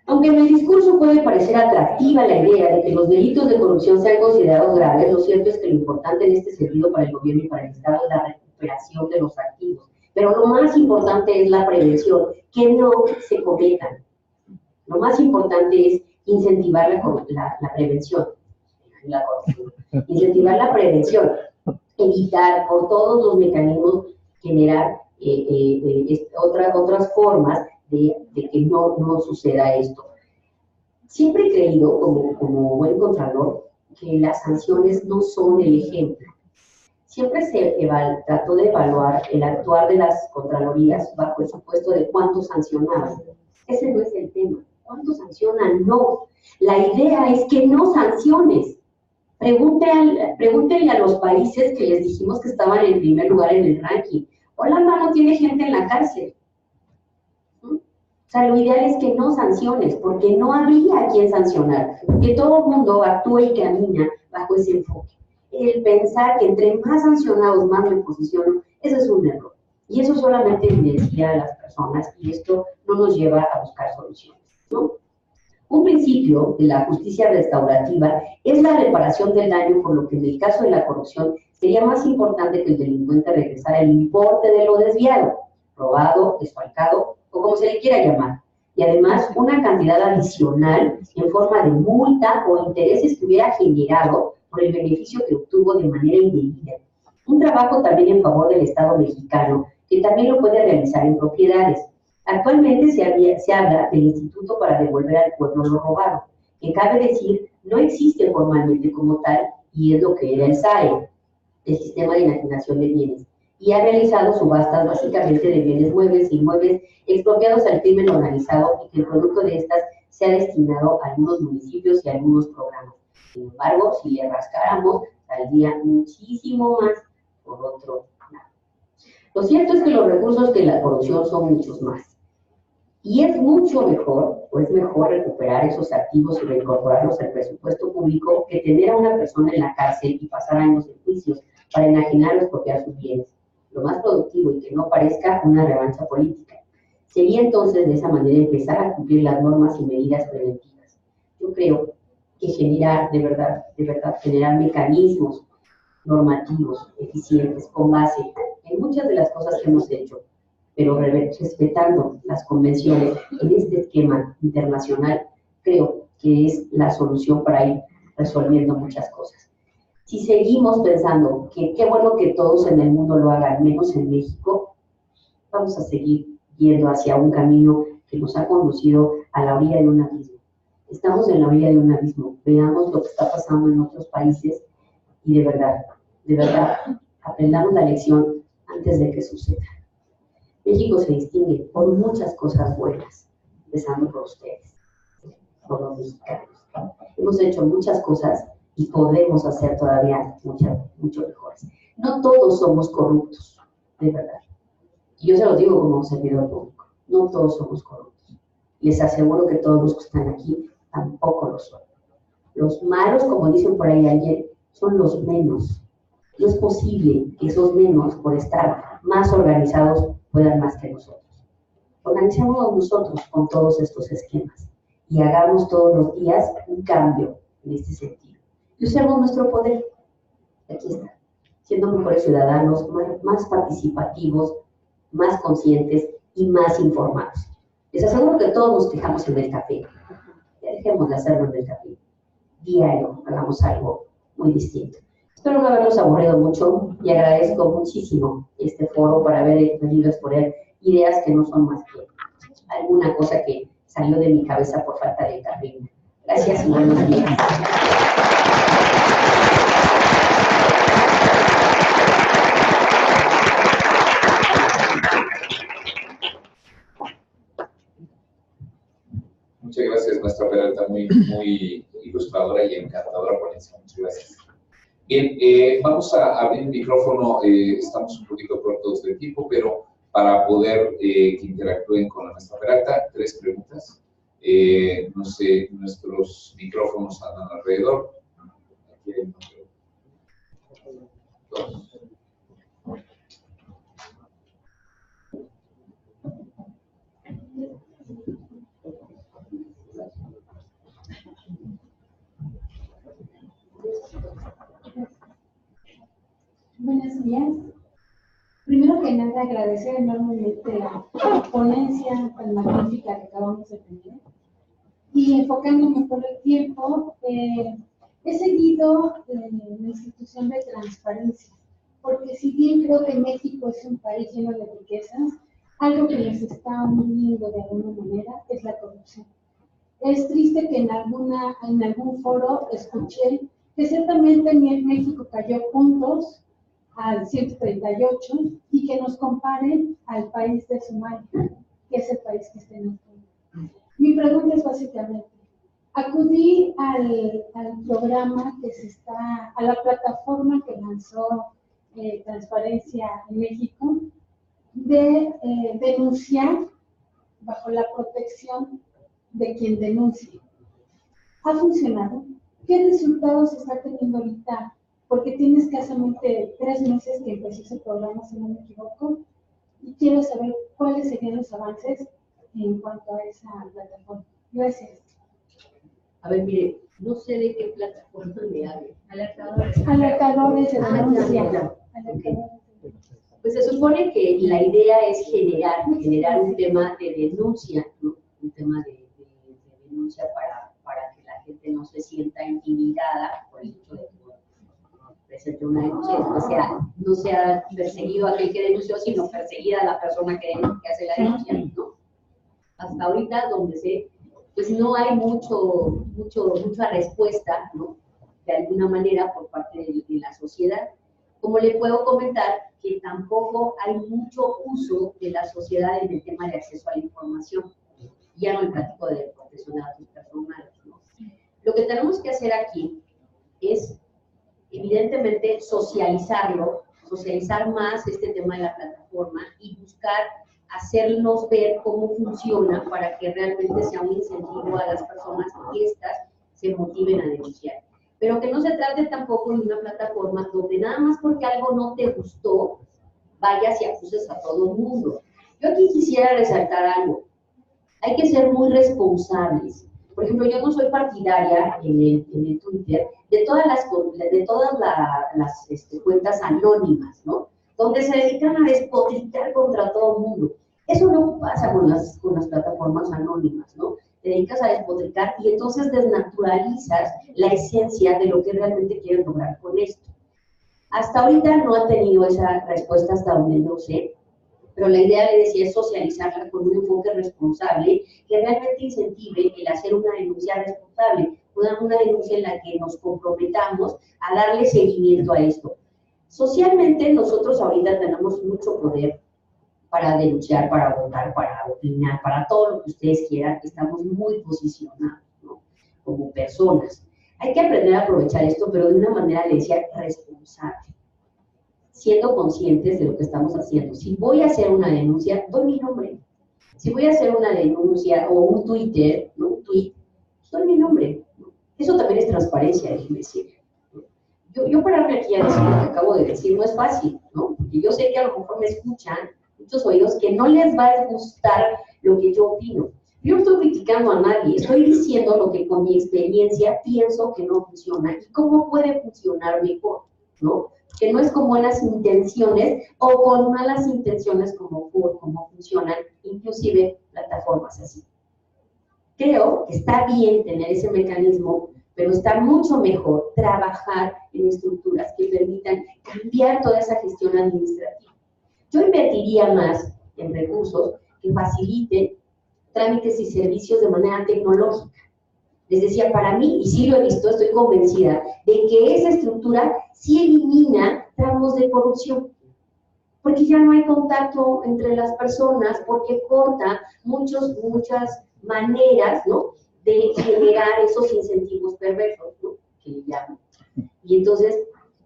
Aunque en el discurso puede parecer atractiva la idea de que los delitos de corrupción sean considerados graves, lo cierto es que lo importante en este sentido para el gobierno y para el Estado es la recuperación de los activos. Pero lo más importante es la prevención, que no se cometan. Lo más importante es incentivar la prevención, incentivar la prevención, evitar por todos los mecanismos generar otras formas de que no suceda esto. Siempre he creído, como buen contralor, que las sanciones no son el ejemplo. Siempre se trató de evaluar el actuar de las contralorías bajo el supuesto de cuánto sancionaban. Ese no es el tema. ¿Cuánto sancionan? No. La idea es que no sanciones. Pregúntenle a los países que les dijimos que estaban en primer lugar en el ranking. Holanda no tiene gente en la cárcel. O sea, lo ideal es que no sanciones, porque no habría a quien sancionar. Que todo el mundo actúe y camina bajo ese enfoque. El pensar que entre más sancionados, más me posiciono, ese es un error. Y eso solamente evidencia a las personas y esto no nos lleva a buscar soluciones, ¿no? Un principio de la justicia restaurativa es la reparación del daño, por lo que en el caso de la corrupción sería más importante que el delincuente regresara el importe de lo desviado, robado, desfalcado o como se le quiera llamar. Y además una cantidad adicional en forma de multa o intereses que hubiera generado por el beneficio que obtuvo de manera indebida. Un trabajo también en favor del Estado mexicano, que también lo puede realizar en propiedades. Actualmente se habla del Instituto para devolver al pueblo lo robado, que cabe decir no existe formalmente como tal y es lo que era el SAE, el Sistema de Enajenación de Bienes, y ha realizado subastas básicamente de bienes muebles e inmuebles expropiados al crimen organizado y que el producto de estas se ha destinado a algunos municipios y a algunos programas. Sin embargo, si le rascáramos, saldría muchísimo más por otro lado. Lo cierto es que los recursos de la corrupción son muchos más. Y es mucho mejor, o es mejor recuperar esos activos y reincorporarlos al presupuesto público que tener a una persona en la cárcel y pasar años en juicios para enajenar o expropiar sus bienes. Lo más productivo y que no parezca una revancha política. Sería entonces de esa manera empezar a cumplir las normas y medidas preventivas. Yo creo que generar, de verdad, generar mecanismos normativos, eficientes, con base en muchas de las cosas que hemos hecho, pero respetando las convenciones en este esquema internacional, creo que es la solución para ir resolviendo muchas cosas. Si seguimos pensando que qué bueno que todos en el mundo lo hagan, menos en México, vamos a seguir yendo hacia un camino que nos ha conducido a la orilla de un abismo. Estamos en la orilla de un abismo. Veamos lo que está pasando en otros países y de verdad, aprendamos la lección antes de que suceda. México se distingue por muchas cosas buenas, empezando por ustedes, por los mexicanos. Hemos hecho muchas cosas y podemos hacer todavía mucho mejores. No todos somos corruptos, de verdad. Y yo se lo digo como servidor público, no todos somos corruptos. Les aseguro que todos los que están aquí tampoco lo son. Los malos, como dicen por ahí ayer, son los menos. No es posible que esos menos, por estar más organizados, puedan más que nosotros. Organicémonos nosotros con todos estos esquemas y hagamos todos los días un cambio en este sentido. Y usemos nuestro poder. Aquí está. Siendo mejores ciudadanos, más participativos, más conscientes y más informados. Les aseguro que todos nos quejamos en el café. Ya dejemos de hacerlo en el café. Diario hagamos algo muy distinto. Espero no haberlos aburrido mucho y agradezco muchísimo este foro por haber venido a exponer ideas que no son más que alguna cosa que salió de mi cabeza por falta de cafeína. Gracias y buenos días. Muchas gracias, maestra Peralta, muy ilustradora y encantadora ponencia. Muchas gracias. Bien, vamos a abrir el micrófono, estamos un poquito cortos de tiempo, pero para poder que interactúen con la maestra Peralta, 3 preguntas. No sé, nuestros micrófonos andan alrededor. Aquí hay 2. Buenos días. Primero que nada, agradecer enormemente la ponencia tan magnífica que acabamos de tener. Y enfocándome por el tiempo, he seguido la institución de transparencia, porque si bien creo que México es un país lleno de riquezas, algo que nos está hundiendo de alguna manera es la corrupción. Es triste que en algún foro escuché que ciertamente México cayó puntos al 138 y que nos comparen al país de Somalia, que es el país que está en el fondo. Mi pregunta es básicamente, acudí al programa a la plataforma que lanzó Transparencia en México, de denunciar bajo la protección de quien denuncie. ¿Ha funcionado? ¿Qué resultados está teniendo ahorita? Porque tiene escasamente 3 meses que empezó ese programa, si no me equivoco, y quiero saber cuáles serían los avances en cuanto a esa plataforma. Gracias. A ver, mire, no sé de qué plataforma me hable. Alertadores. Alertadores de denuncia. Okay. Pues se supone que la idea es generar un tema de denuncia, ¿no? Un tema de denuncia para que la gente no se sienta intimidada por el hecho de que presente una denuncia, no sea perseguido aquel que denunció, sino perseguida la persona que hace la denuncia, ¿no? Hasta ahorita, donde pues no hay mucha respuesta, ¿no? De alguna manera por parte de la sociedad. Como le puedo comentar, que tampoco hay mucho uso de la sociedad en el tema de acceso a la información. Ya no me platico de protección de datos personales, ¿no? Lo que tenemos que hacer aquí es, evidentemente, socializar más este tema de la plataforma y buscar hacernos ver cómo funciona para que realmente sea un incentivo a las personas y estas se motiven a denunciar. Pero que no se trate tampoco de una plataforma donde nada más porque algo no te gustó, vayas y acuses a todo el mundo. Yo aquí quisiera resaltar algo. Hay que ser muy responsables. Por ejemplo, yo no soy partidaria en el Twitter de todas las cuentas anónimas, ¿no? Donde se dedican a despotricar contra todo el mundo. Eso no pasa con las plataformas anónimas, ¿no? Te dedicas a despotricar y entonces desnaturalizas la esencia de lo que realmente quieren lograr con esto. Hasta ahorita no ha tenido esa respuesta hasta donde yo sé, pero la idea, le decía, es socializarla con un enfoque responsable que realmente incentive el hacer una denuncia responsable, una denuncia en la que nos comprometamos a darle seguimiento a esto. Socialmente nosotros ahorita tenemos mucho poder para denunciar, para votar, para opinar, para todo lo que ustedes quieran. Estamos muy posicionados, ¿no? Como personas. Hay que aprender a aprovechar esto, pero de una manera, le decía, responsable, siendo conscientes de lo que estamos haciendo. Si voy a hacer una denuncia, doy mi nombre. Si voy a hacer una denuncia o un Twitter, ¿no? Un tweet, doy mi nombre, ¿no? Eso también es transparencia, déjenme decir. Yo pararme aquí a decir lo que acabo de decir no es fácil, ¿no? Porque yo sé que a lo mejor me escuchan muchos oídos que no les va a gustar lo que yo opino. Yo no estoy criticando a nadie, estoy diciendo lo que con mi experiencia pienso que no funciona y cómo puede funcionar mejor, ¿no? Que no es con buenas intenciones o con malas intenciones como funcionan inclusive plataformas así. Creo que está bien tener ese mecanismo, pero pero está mucho mejor trabajar en estructuras que permitan cambiar toda esa gestión administrativa. Yo invertiría más en recursos que faciliten trámites y servicios de manera tecnológica. Les decía, para mí, y sí lo he visto, estoy convencida de que esa estructura sí elimina tramos de corrupción, porque ya no hay contacto entre las personas, porque corta muchas maneras, ¿no?, de generar esos incentivos perversos, ¿no?, que le llaman. Y entonces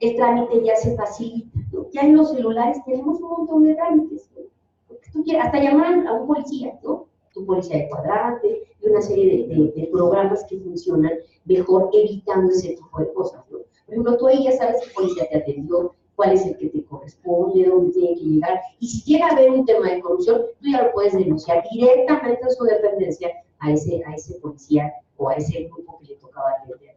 el trámite ya se facilita, ¿no? Ya en los celulares tenemos un montón de trámites, ¿no? Porque tú quieras, hasta llamar a un policía, ¿no? Tu policía de cuadrante, y una serie de programas que funcionan mejor evitando ese tipo de cosas, ¿no? Por ejemplo, tú ahí ya sabes qué policía te atendió, cuál es el que te corresponde, dónde tiene que llegar, y si llega a haber un tema de corrupción, tú ya lo puedes denunciar directamente en su dependencia a ese policía o a ese grupo que le tocaba atender.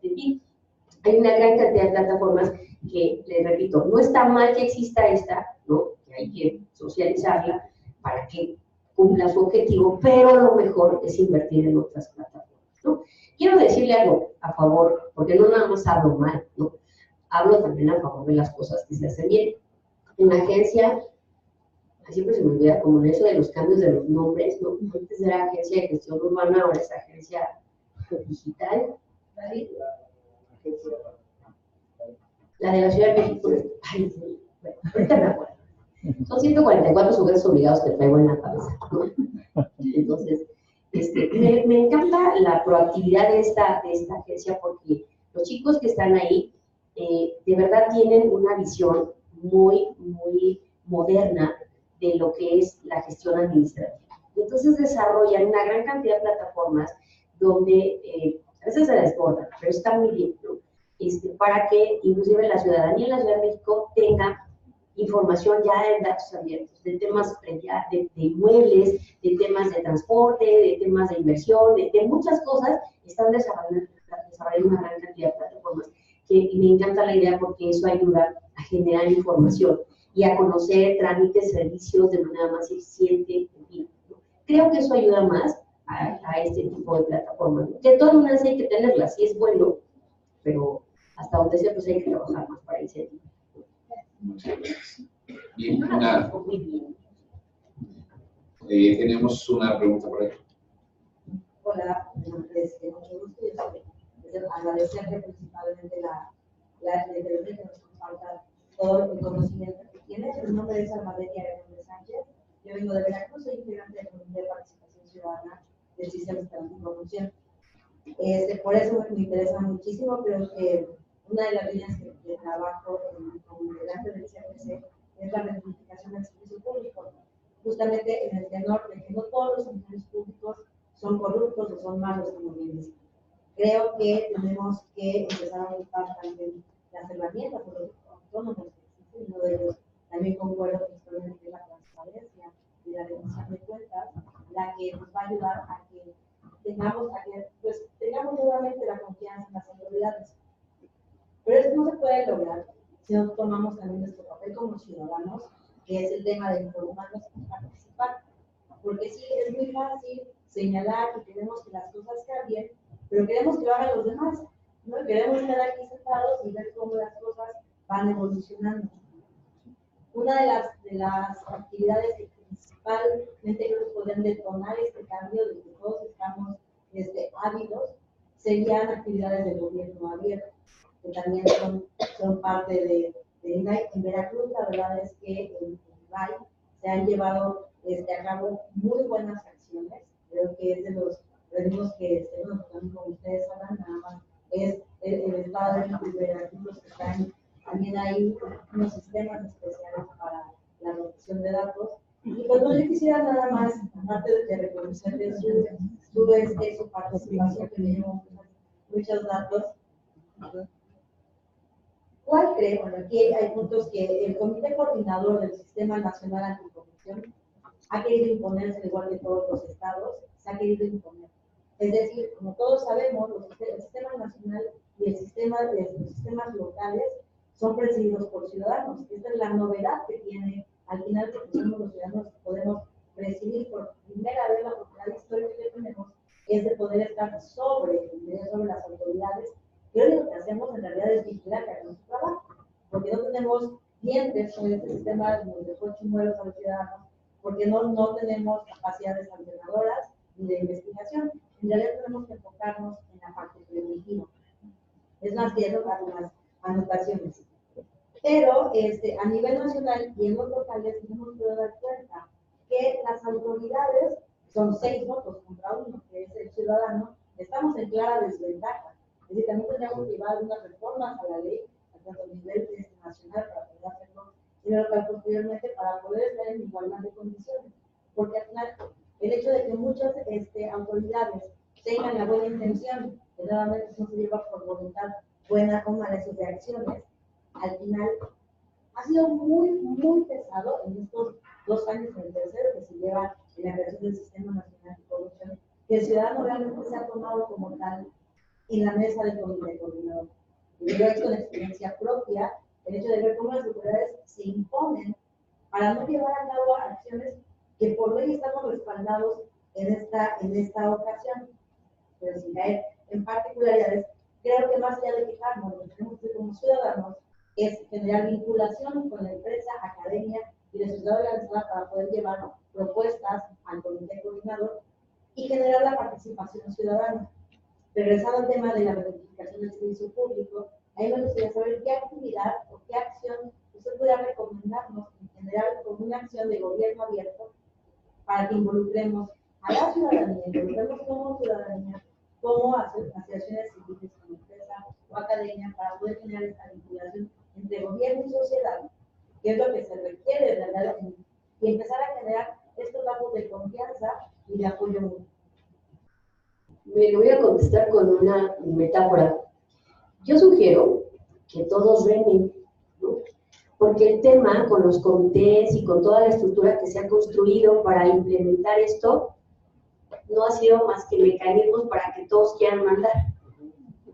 Hay una gran cantidad de plataformas que, les repito, no está mal que exista esta, ¿no?, que hay que socializarla para que cumpla su objetivo, pero lo mejor es invertir en otras plataformas, ¿no? Quiero decirle algo a favor, porque no nada más hablo mal, ¿no? Hablo también a favor de las cosas que se hacen bien. En la agencia, siempre se me olvida como en eso de los cambios de los nombres, ¿no? Antes era Agencia de Gestión Urbana, ahora es Agencia Digital. ¿Vale? La de la Ciudad de México, ay, bueno, ahorita me acuerdo. Son 144 sujetos obligados que traigo en la cabeza, ¿no? Entonces, me encanta la proactividad de esta agencia, porque los chicos que están ahí de verdad tienen una visión muy moderna de lo que es la gestión administrativa. Entonces desarrollan una gran cantidad de plataformas donde a veces se desbordan, pero está muy bien, ¿no? Para que inclusive la ciudadanía en la Ciudad de México tenga información ya en datos abiertos, de temas de inmuebles, de temas de transporte, de temas de inversión, de muchas cosas. Están desarrollando una gran cantidad de plataformas, que me encanta la idea porque eso ayuda a generar información y a conocer trámites, servicios de manera más eficiente, en fin, ¿no? Creo que eso ayuda más a este tipo de plataformas, ¿no? Que de todas maneras hay que tenerlas, sí es bueno, pero hasta donde sea, pues hay que trabajar más para ese tipo. Bien, tenemos una pregunta por ahí. Hola, mucho gusto. Yo agradecerle principalmente la entrevista que nos comparta todo el conocimiento que tiene. Mi nombre es Almadelia Hernández Sánchez. Yo vengo de Veracruz, soy integrante del Comité de Participación Ciudadana del Sistema de Anticorrupción. Por eso me interesa muchísimo. Creo que una de las líneas de trabajo como integrante del CPC es la rectificación del servicio público, justamente en el tenor de que no todos los funcionarios públicos son corruptos o son malos, como bien dice. Creo que tenemos que empezar a buscar también las herramientas o los autónomos que existen. Uno de ellos también concuerdo principalmente que la transparencia y la rendición de cuentas, la que nos va a ayudar a que tengamos nuevamente la confianza en las autoridades. Pero eso no se puede lograr si no tomamos también nuestro papel como ciudadanos, que es el tema de informarnos y participar. Porque sí, es muy fácil señalar que queremos que las cosas cambien, pero queremos que lo hagan los demás, ¿no? Queremos estar aquí sentados y ver cómo las cosas van evolucionando. Una de las actividades que principalmente nos pueden detonar este cambio de que todos estamos ávidos serían actividades de gobierno abierto, que también son parte de INAI. En Veracruz, la verdad es que en INAI se han llevado a cabo muy buenas acciones. Creo que es de los ritmos que como ustedes hablan, nada más es el estado de Veracruz los que están. También hay unos sistemas especiales para la protección de datos. Y pues no, yo quisiera nada más, aparte de reconocerles su participación, que me llevo muchos datos. ¿Cuál cree? Bueno, aquí hay puntos que el Comité Coordinador del Sistema Nacional Anticorrupción ha querido imponerse, al igual que todos los estados, se ha querido imponer. Es decir, como todos sabemos, el sistema nacional y los sistemas locales son presididos por ciudadanos. Esta es la novedad que tiene, al final, que somos los ciudadanos que podemos presidir por primera vez. La oportunidad histórica que tenemos es de poder estar sobre las autoridades, deficientes con este sistema, nos dejó chimuelos a los ciudadanos, porque no tenemos capacidades sancionadoras ni de investigación. En realidad tenemos que enfocarnos en la parte preventiva. Es más, quiero dar unas anotaciones. Pero a nivel nacional y en los locales tenemos que dar cuenta que las autoridades son 6 votos contra 1, que es el ciudadano. Estamos en clara desventaja. Es decir, también tendríamos que llevar algunas reformas a la ley, tanto a nivel nacional para poder hacerlo, y local posteriormente para poder estar en igualdad de condiciones. Porque al final, el hecho de que muchas autoridades tengan la buena intención, que nuevamente no se lleva por voluntad buena o mala sus reacciones, al final ha sido muy pesado en estos 2 años, en el tercero que se lleva en la creación del Sistema Nacional de Corrupción, que el ciudadano realmente se ha tomado como tal en la mesa del comité coordinador. Y yo he hecho una experiencia propia, el hecho de ver cómo las autoridades se imponen para no llevar a cabo acciones que por ley estamos respaldados en esta ocasión, pero sin caer en particularidades. Creo que más allá de quejarnos, lo que tenemos que hacer como ciudadanos es generar vinculación con la empresa, academia y la sociedad organizada para poder llevar propuestas al comité coordinador y generar la participación ciudadana. Regresando al tema de la verificación del servicio público, a mí me gustaría saber qué actividad o qué acción usted pueda recomendarnos en general como una acción de gobierno abierto para que involucremos a la ciudadanía, involucremos como ciudadanía, como asociaciones civiles, como empresa o academia, para poder generar esta vinculación entre gobierno y sociedad, que es lo que se requiere, ¿verdad? Y empezar a generar estos lazos de confianza y de apoyo mutuo. Me lo voy a contestar con una metáfora. Yo sugiero que todos remen, ¿no? Porque el tema con los comités y con toda la estructura que se ha construido para implementar esto no ha sido más que mecanismos para que todos quieran mandar,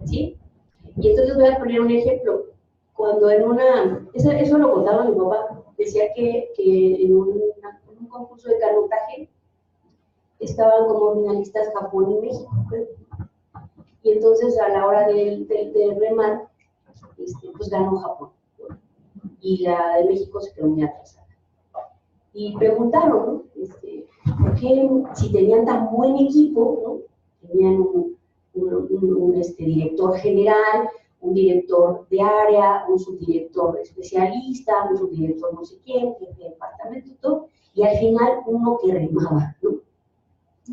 ¿sí? Y entonces voy a poner un ejemplo. Cuando eso lo contaba mi papá, decía que en un concurso de canotaje estaban como finalistas Japón y México, creo. Y entonces a la hora de remar, pues ganó Japón, ¿no? Y la de México se quedó muy atrasada. Y preguntaron, ¿no? ¿Por qué si tenían tan buen equipo, ¿no? Tenían un director general, un director de área, un subdirector especialista, un subdirector no sé quién, jefe de departamento, todo, y al final uno que remaba, ¿no?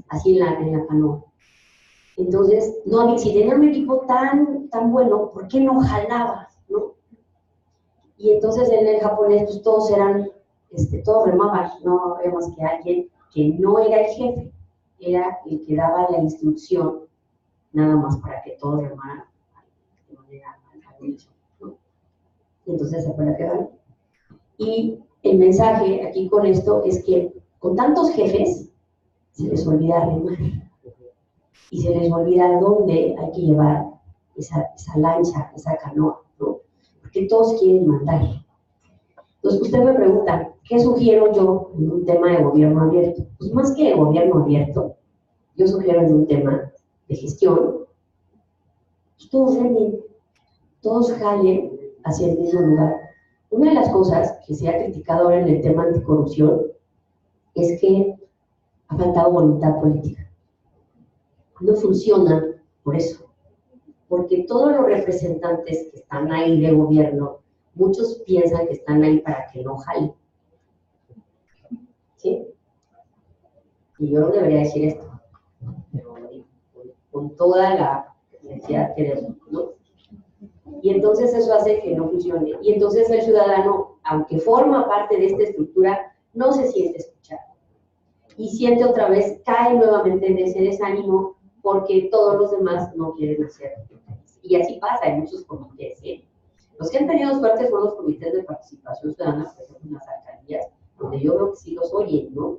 Así en la canoa. Entonces, no, si tenía un equipo tan bueno, ¿por qué no jalaba, no? Y entonces en el japonés, pues todos eran, todos remaban, no había más que alguien que no era el jefe, era el que daba la instrucción, nada más para que todos remaran de manera al mismo, ¿no? Entonces se fue la que ganó. Y el mensaje aquí con esto es que con tantos jefes, se les olvida remar. Y se les olvida dónde hay que llevar esa lancha, esa canoa, ¿no? Porque todos quieren mandar. Entonces, usted me pregunta, ¿qué sugiero yo en un tema de gobierno abierto? Pues más que de gobierno abierto, yo sugiero en un tema de gestión, pues todos remen, todos jalen hacia el mismo lugar. Una de las cosas que se ha criticado ahora en el tema anticorrupción es que ha faltado voluntad política. No funciona por eso, porque todos los representantes que están ahí de gobierno, muchos piensan que están ahí para que no jalen, ¿sí? Y yo no debería decir esto, pero con toda la necesidad que debo, ¿no? Y entonces eso hace que no funcione. Y entonces el ciudadano, aunque forma parte de esta estructura, no se siente escuchado. Y siente otra vez, cae nuevamente en ese desánimo porque todos los demás no quieren hacerlo. Y así pasa en muchos comités, ¿eh? Los que han tenido suerte son los comités de participación ciudadana, por ejemplo, en las alcaldías, donde yo veo que sí los oyen, ¿no?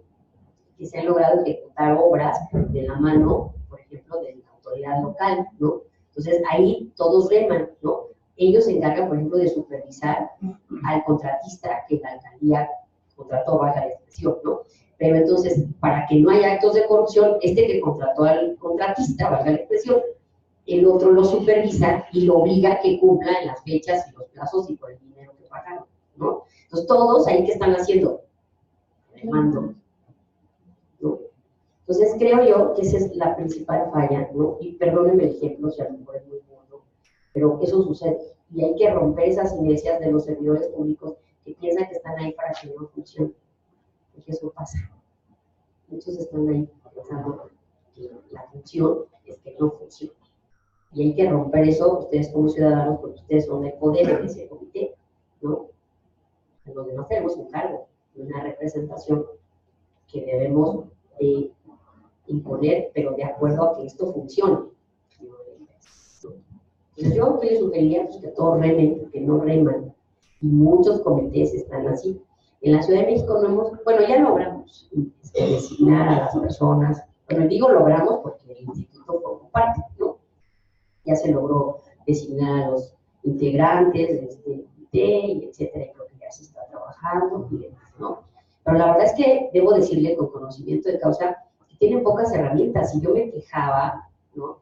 Que se han logrado ejecutar obras de la mano, por ejemplo, de la autoridad local, ¿no? Entonces ahí todos reman, ¿no? Ellos se encargan, por ejemplo, de supervisar al contratista que la alcaldía contrató, baja la expresión, ¿no? Pero entonces, para que no haya actos de corrupción, que contrató al contratista, valga la expresión, el otro lo supervisa y lo obliga a que cumpla en las fechas y los plazos y por el dinero que pagaron, ¿no? Entonces, todos ahí, ¿qué están haciendo? Remando, ¿no? Entonces, creo yo que esa es la principal falla, ¿no? Y perdónenme el ejemplo, si a lo mejor es muy bueno, pero eso sucede. Y hay que romper esas inercias de los servidores públicos que piensan que están ahí para que no funcione. Porque eso pasa. Muchos están ahí pensando que la función es que no funcione. Y hay que romper eso, ustedes como ciudadanos, porque ustedes son el poder en ese comité, ¿no? En donde no tenemos un cargo, una representación que debemos de imponer, pero de acuerdo a que esto funcione. Entonces yo les sugeriría pues, que todos remen, porque no reman, y muchos comités están así. En la Ciudad de México no hemos, bueno, ya logramos designar a las personas, bueno, digo logramos porque el instituto formó parte, ¿no? Ya se logró designar a los integrantes de este comité, etcétera, y creo que ya se está trabajando y demás, ¿no? Pero la verdad es que debo decirle con conocimiento de causa que tienen pocas herramientas, y yo me quejaba, ¿no?,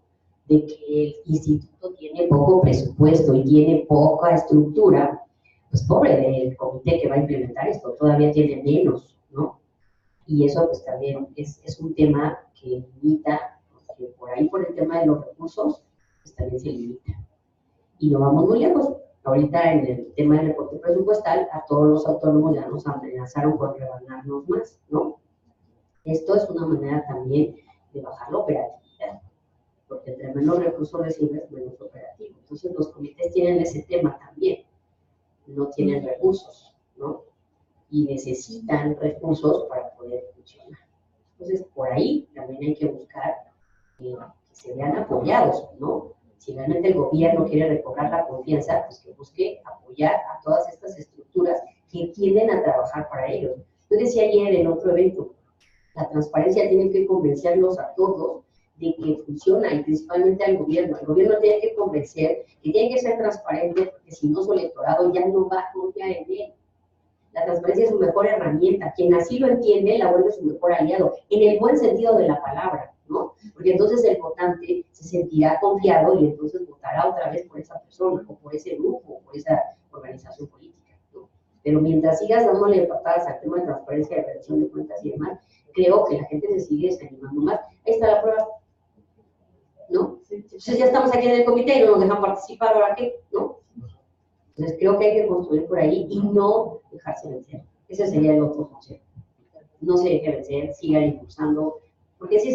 de que el instituto tiene poco presupuesto y tiene poca estructura. Pues pobre del comité que va a implementar esto, todavía tiene menos, ¿no? Y eso pues también es un tema que limita, porque por ahí por el tema de los recursos, pues también se limita. Y no vamos muy lejos. Ahorita en el tema del recorte presupuestal, a todos los autónomos ya nos amenazaron con rebanarnos más, ¿no? Esto es una manera también de bajar la operatividad, porque entre menos recursos recibes, menos operativo. Entonces los comités tienen ese tema también. No tienen recursos, ¿no? Y necesitan recursos para poder funcionar. Entonces, por ahí también hay que buscar que se vean apoyados, ¿no? Si realmente el gobierno quiere recobrar la confianza, pues que busque apoyar a todas estas estructuras que tienden a trabajar para ellos. Yo decía ayer en otro evento, la transparencia tiene que convencerlos a todos de que funciona, y principalmente al gobierno. El gobierno tiene que convencer que tiene que ser transparente, porque si no su electorado ya no va a confiar en él. La transparencia es su mejor herramienta. Quien así lo entiende, la vuelve su mejor aliado, en el buen sentido de la palabra, ¿no? Porque entonces el votante se sentirá confiado y entonces votará otra vez por esa persona, o por ese grupo, o por esa organización política, ¿no? Pero mientras sigas dándole patadas al tema de transparencia, de rendición de cuentas y demás, creo que la gente se sigue desanimando más. Ahí está la prueba, ¿no? Entonces ya estamos aquí en el comité y no nos dejan participar, ¿ahora qué? ¿No? Entonces creo que hay que construir por ahí y no dejarse vencer. Ese sería el otro consejo. No se deje vencer, sigan impulsando, porque sí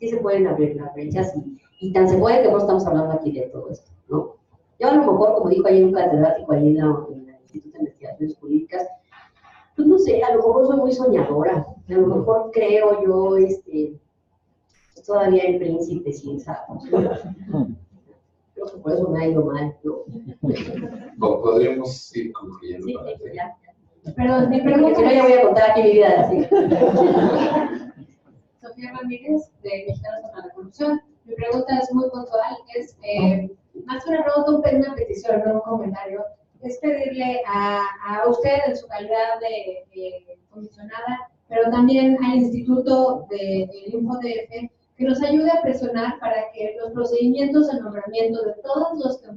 se pueden abrir las brechas, y tan se puede que no estamos hablando aquí de todo esto, ¿no? Yo a lo mejor, como dijo ayer un catedrático ahí en el Instituto de Investigaciones Jurídicas, pues no sé, a lo mejor soy muy soñadora, a lo mejor creo yo, todavía el príncipe sin sapos, ¿no? Creo que por eso me ha ido mal, ¿no? Podríamos ir concluyendo. Sí, para ya. Perdón, mi Porque pregunta si no, ya voy a contar aquí mi vida así. Sofía Ramírez, de Mexicanos contra la Corrupción. Mi pregunta es muy puntual, es más que una pregunta, una petición, no un comentario. Es pedirle a usted, en su calidad de comisionada, pero también al Instituto del InfoDF, que nos ayude a presionar para que los procedimientos de nombramiento de todos los que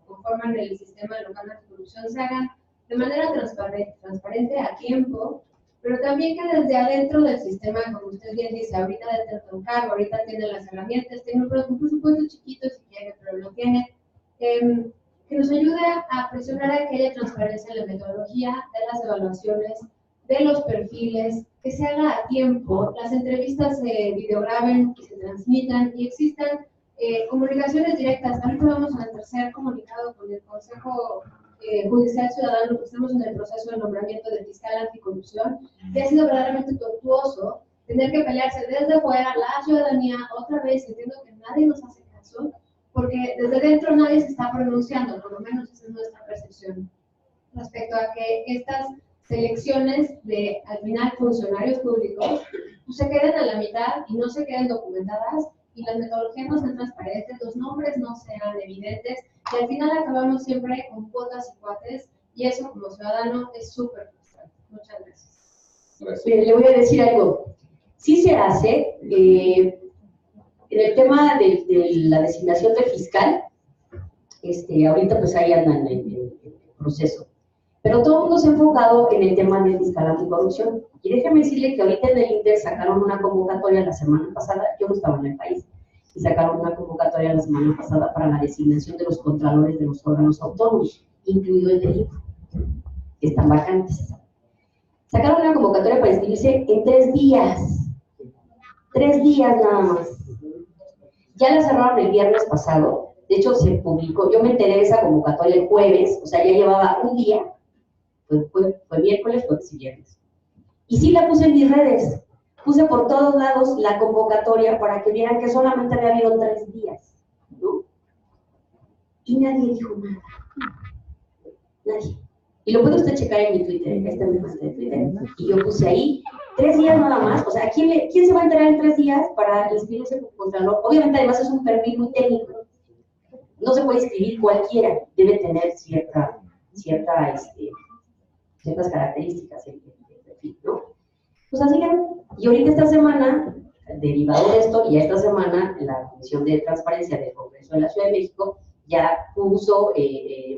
conforman el sistema local anticorrupción se hagan de manera transparente, a tiempo, pero también que desde adentro del sistema, como usted bien dice, ahorita de un cargo, ahorita tiene las herramientas, tiene un presupuesto chiquito si quiere, pero lo tiene, que nos ayude a presionar a que haya transparencia en la metodología de las evaluaciones, de los perfiles, que se haga a tiempo, las entrevistas se videograben y se transmitan y existan comunicaciones directas. Ahorita vamos al tercer comunicado con el Consejo Judicial Ciudadano, que estamos en el proceso de nombramiento de fiscal anticorrupción, que ha sido verdaderamente tortuoso tener que pelearse desde fuera la ciudadanía otra vez, entiendo que nadie nos hace caso, porque desde dentro nadie se está pronunciando, por lo menos esa es nuestra percepción, respecto a que estas selecciones de, al final, funcionarios públicos, pues se queden a la mitad y no se queden documentadas, y las metodologías no sean transparentes, los nombres no sean evidentes, y al final acabamos siempre con cuotas y cuates, y eso como ciudadano es súper frustrante. Muchas gracias. Mire, le voy a decir algo. Sí se hace, en el tema de la designación del fiscal, ahorita pues ahí andan en el proceso. Pero todo el mundo se ha enfocado en el tema del fiscal anticorrupción. Y déjeme decirle que ahorita en el Inter sacaron una convocatoria la semana pasada, yo no estaba en el país, y sacaron una convocatoria la semana pasada para la designación de los contralores de los órganos autónomos, incluido el del INE, que están vacantes. Sacaron una convocatoria para inscribirse en 3 días. 3 días nada más. Ya la cerraron el viernes pasado. De hecho, se publicó, yo me enteré de esa convocatoria el jueves, o sea, ya llevaba un día. Fue miércoles, jueves y viernes. Y sí la puse en mis redes. Puse por todos lados la convocatoria para que vieran que solamente había habido 3 días, ¿no? Y nadie dijo nada. Nadie. Y lo puede usted checar en mi Twitter, esta es mi cuenta de Twitter. Y yo puse ahí 3 días nada más. O sea, ¿quién se va a enterar en 3 días para inscribirse como contralor? Obviamente, además, es un perfil muy técnico. No se puede inscribir cualquiera. Debe tener ciertas características el perfil, ¿no? Pues así que, y ahorita esta semana, derivado de esto, y esta semana la Comisión de Transparencia del Congreso de la Ciudad de México ya puso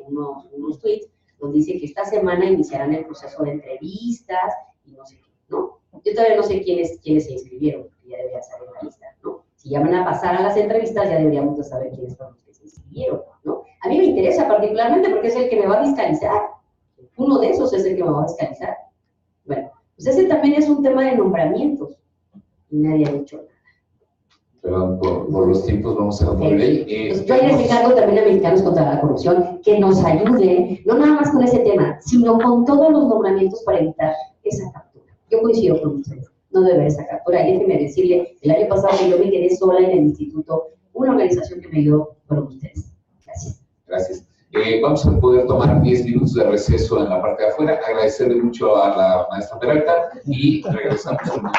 unos tweets donde dice que esta semana iniciarán el proceso de entrevistas y no sé qué, ¿no? Yo todavía no sé quiénes se inscribieron, porque ya debería saber la lista, ¿no? Si ya van a pasar a las entrevistas, ya deberíamos de saber quiénes fueron los que se inscribieron, ¿no? A mí me interesa particularmente porque es el que me va a fiscalizar. Uno de esos es el que me va a fiscalizar. Bueno, pues ese también es un tema de nombramientos. Y nadie ha dicho nada. Pero por los tiempos vamos a la ley. Pues yo les encargo también a Mexicanos contra la Corrupción que nos ayuden, no nada más con ese tema, sino con todos los nombramientos para evitar esa captura. Yo coincido con ustedes, no debe haber esa captura. Y déjenme decirle, el año pasado que yo me quedé sola en el instituto, una organización que me ayudó fueron ustedes. Gracias. Gracias. Vamos a poder tomar 10 minutos de receso en la parte de afuera, agradecerle mucho a la maestra Peralta y regresamos con más.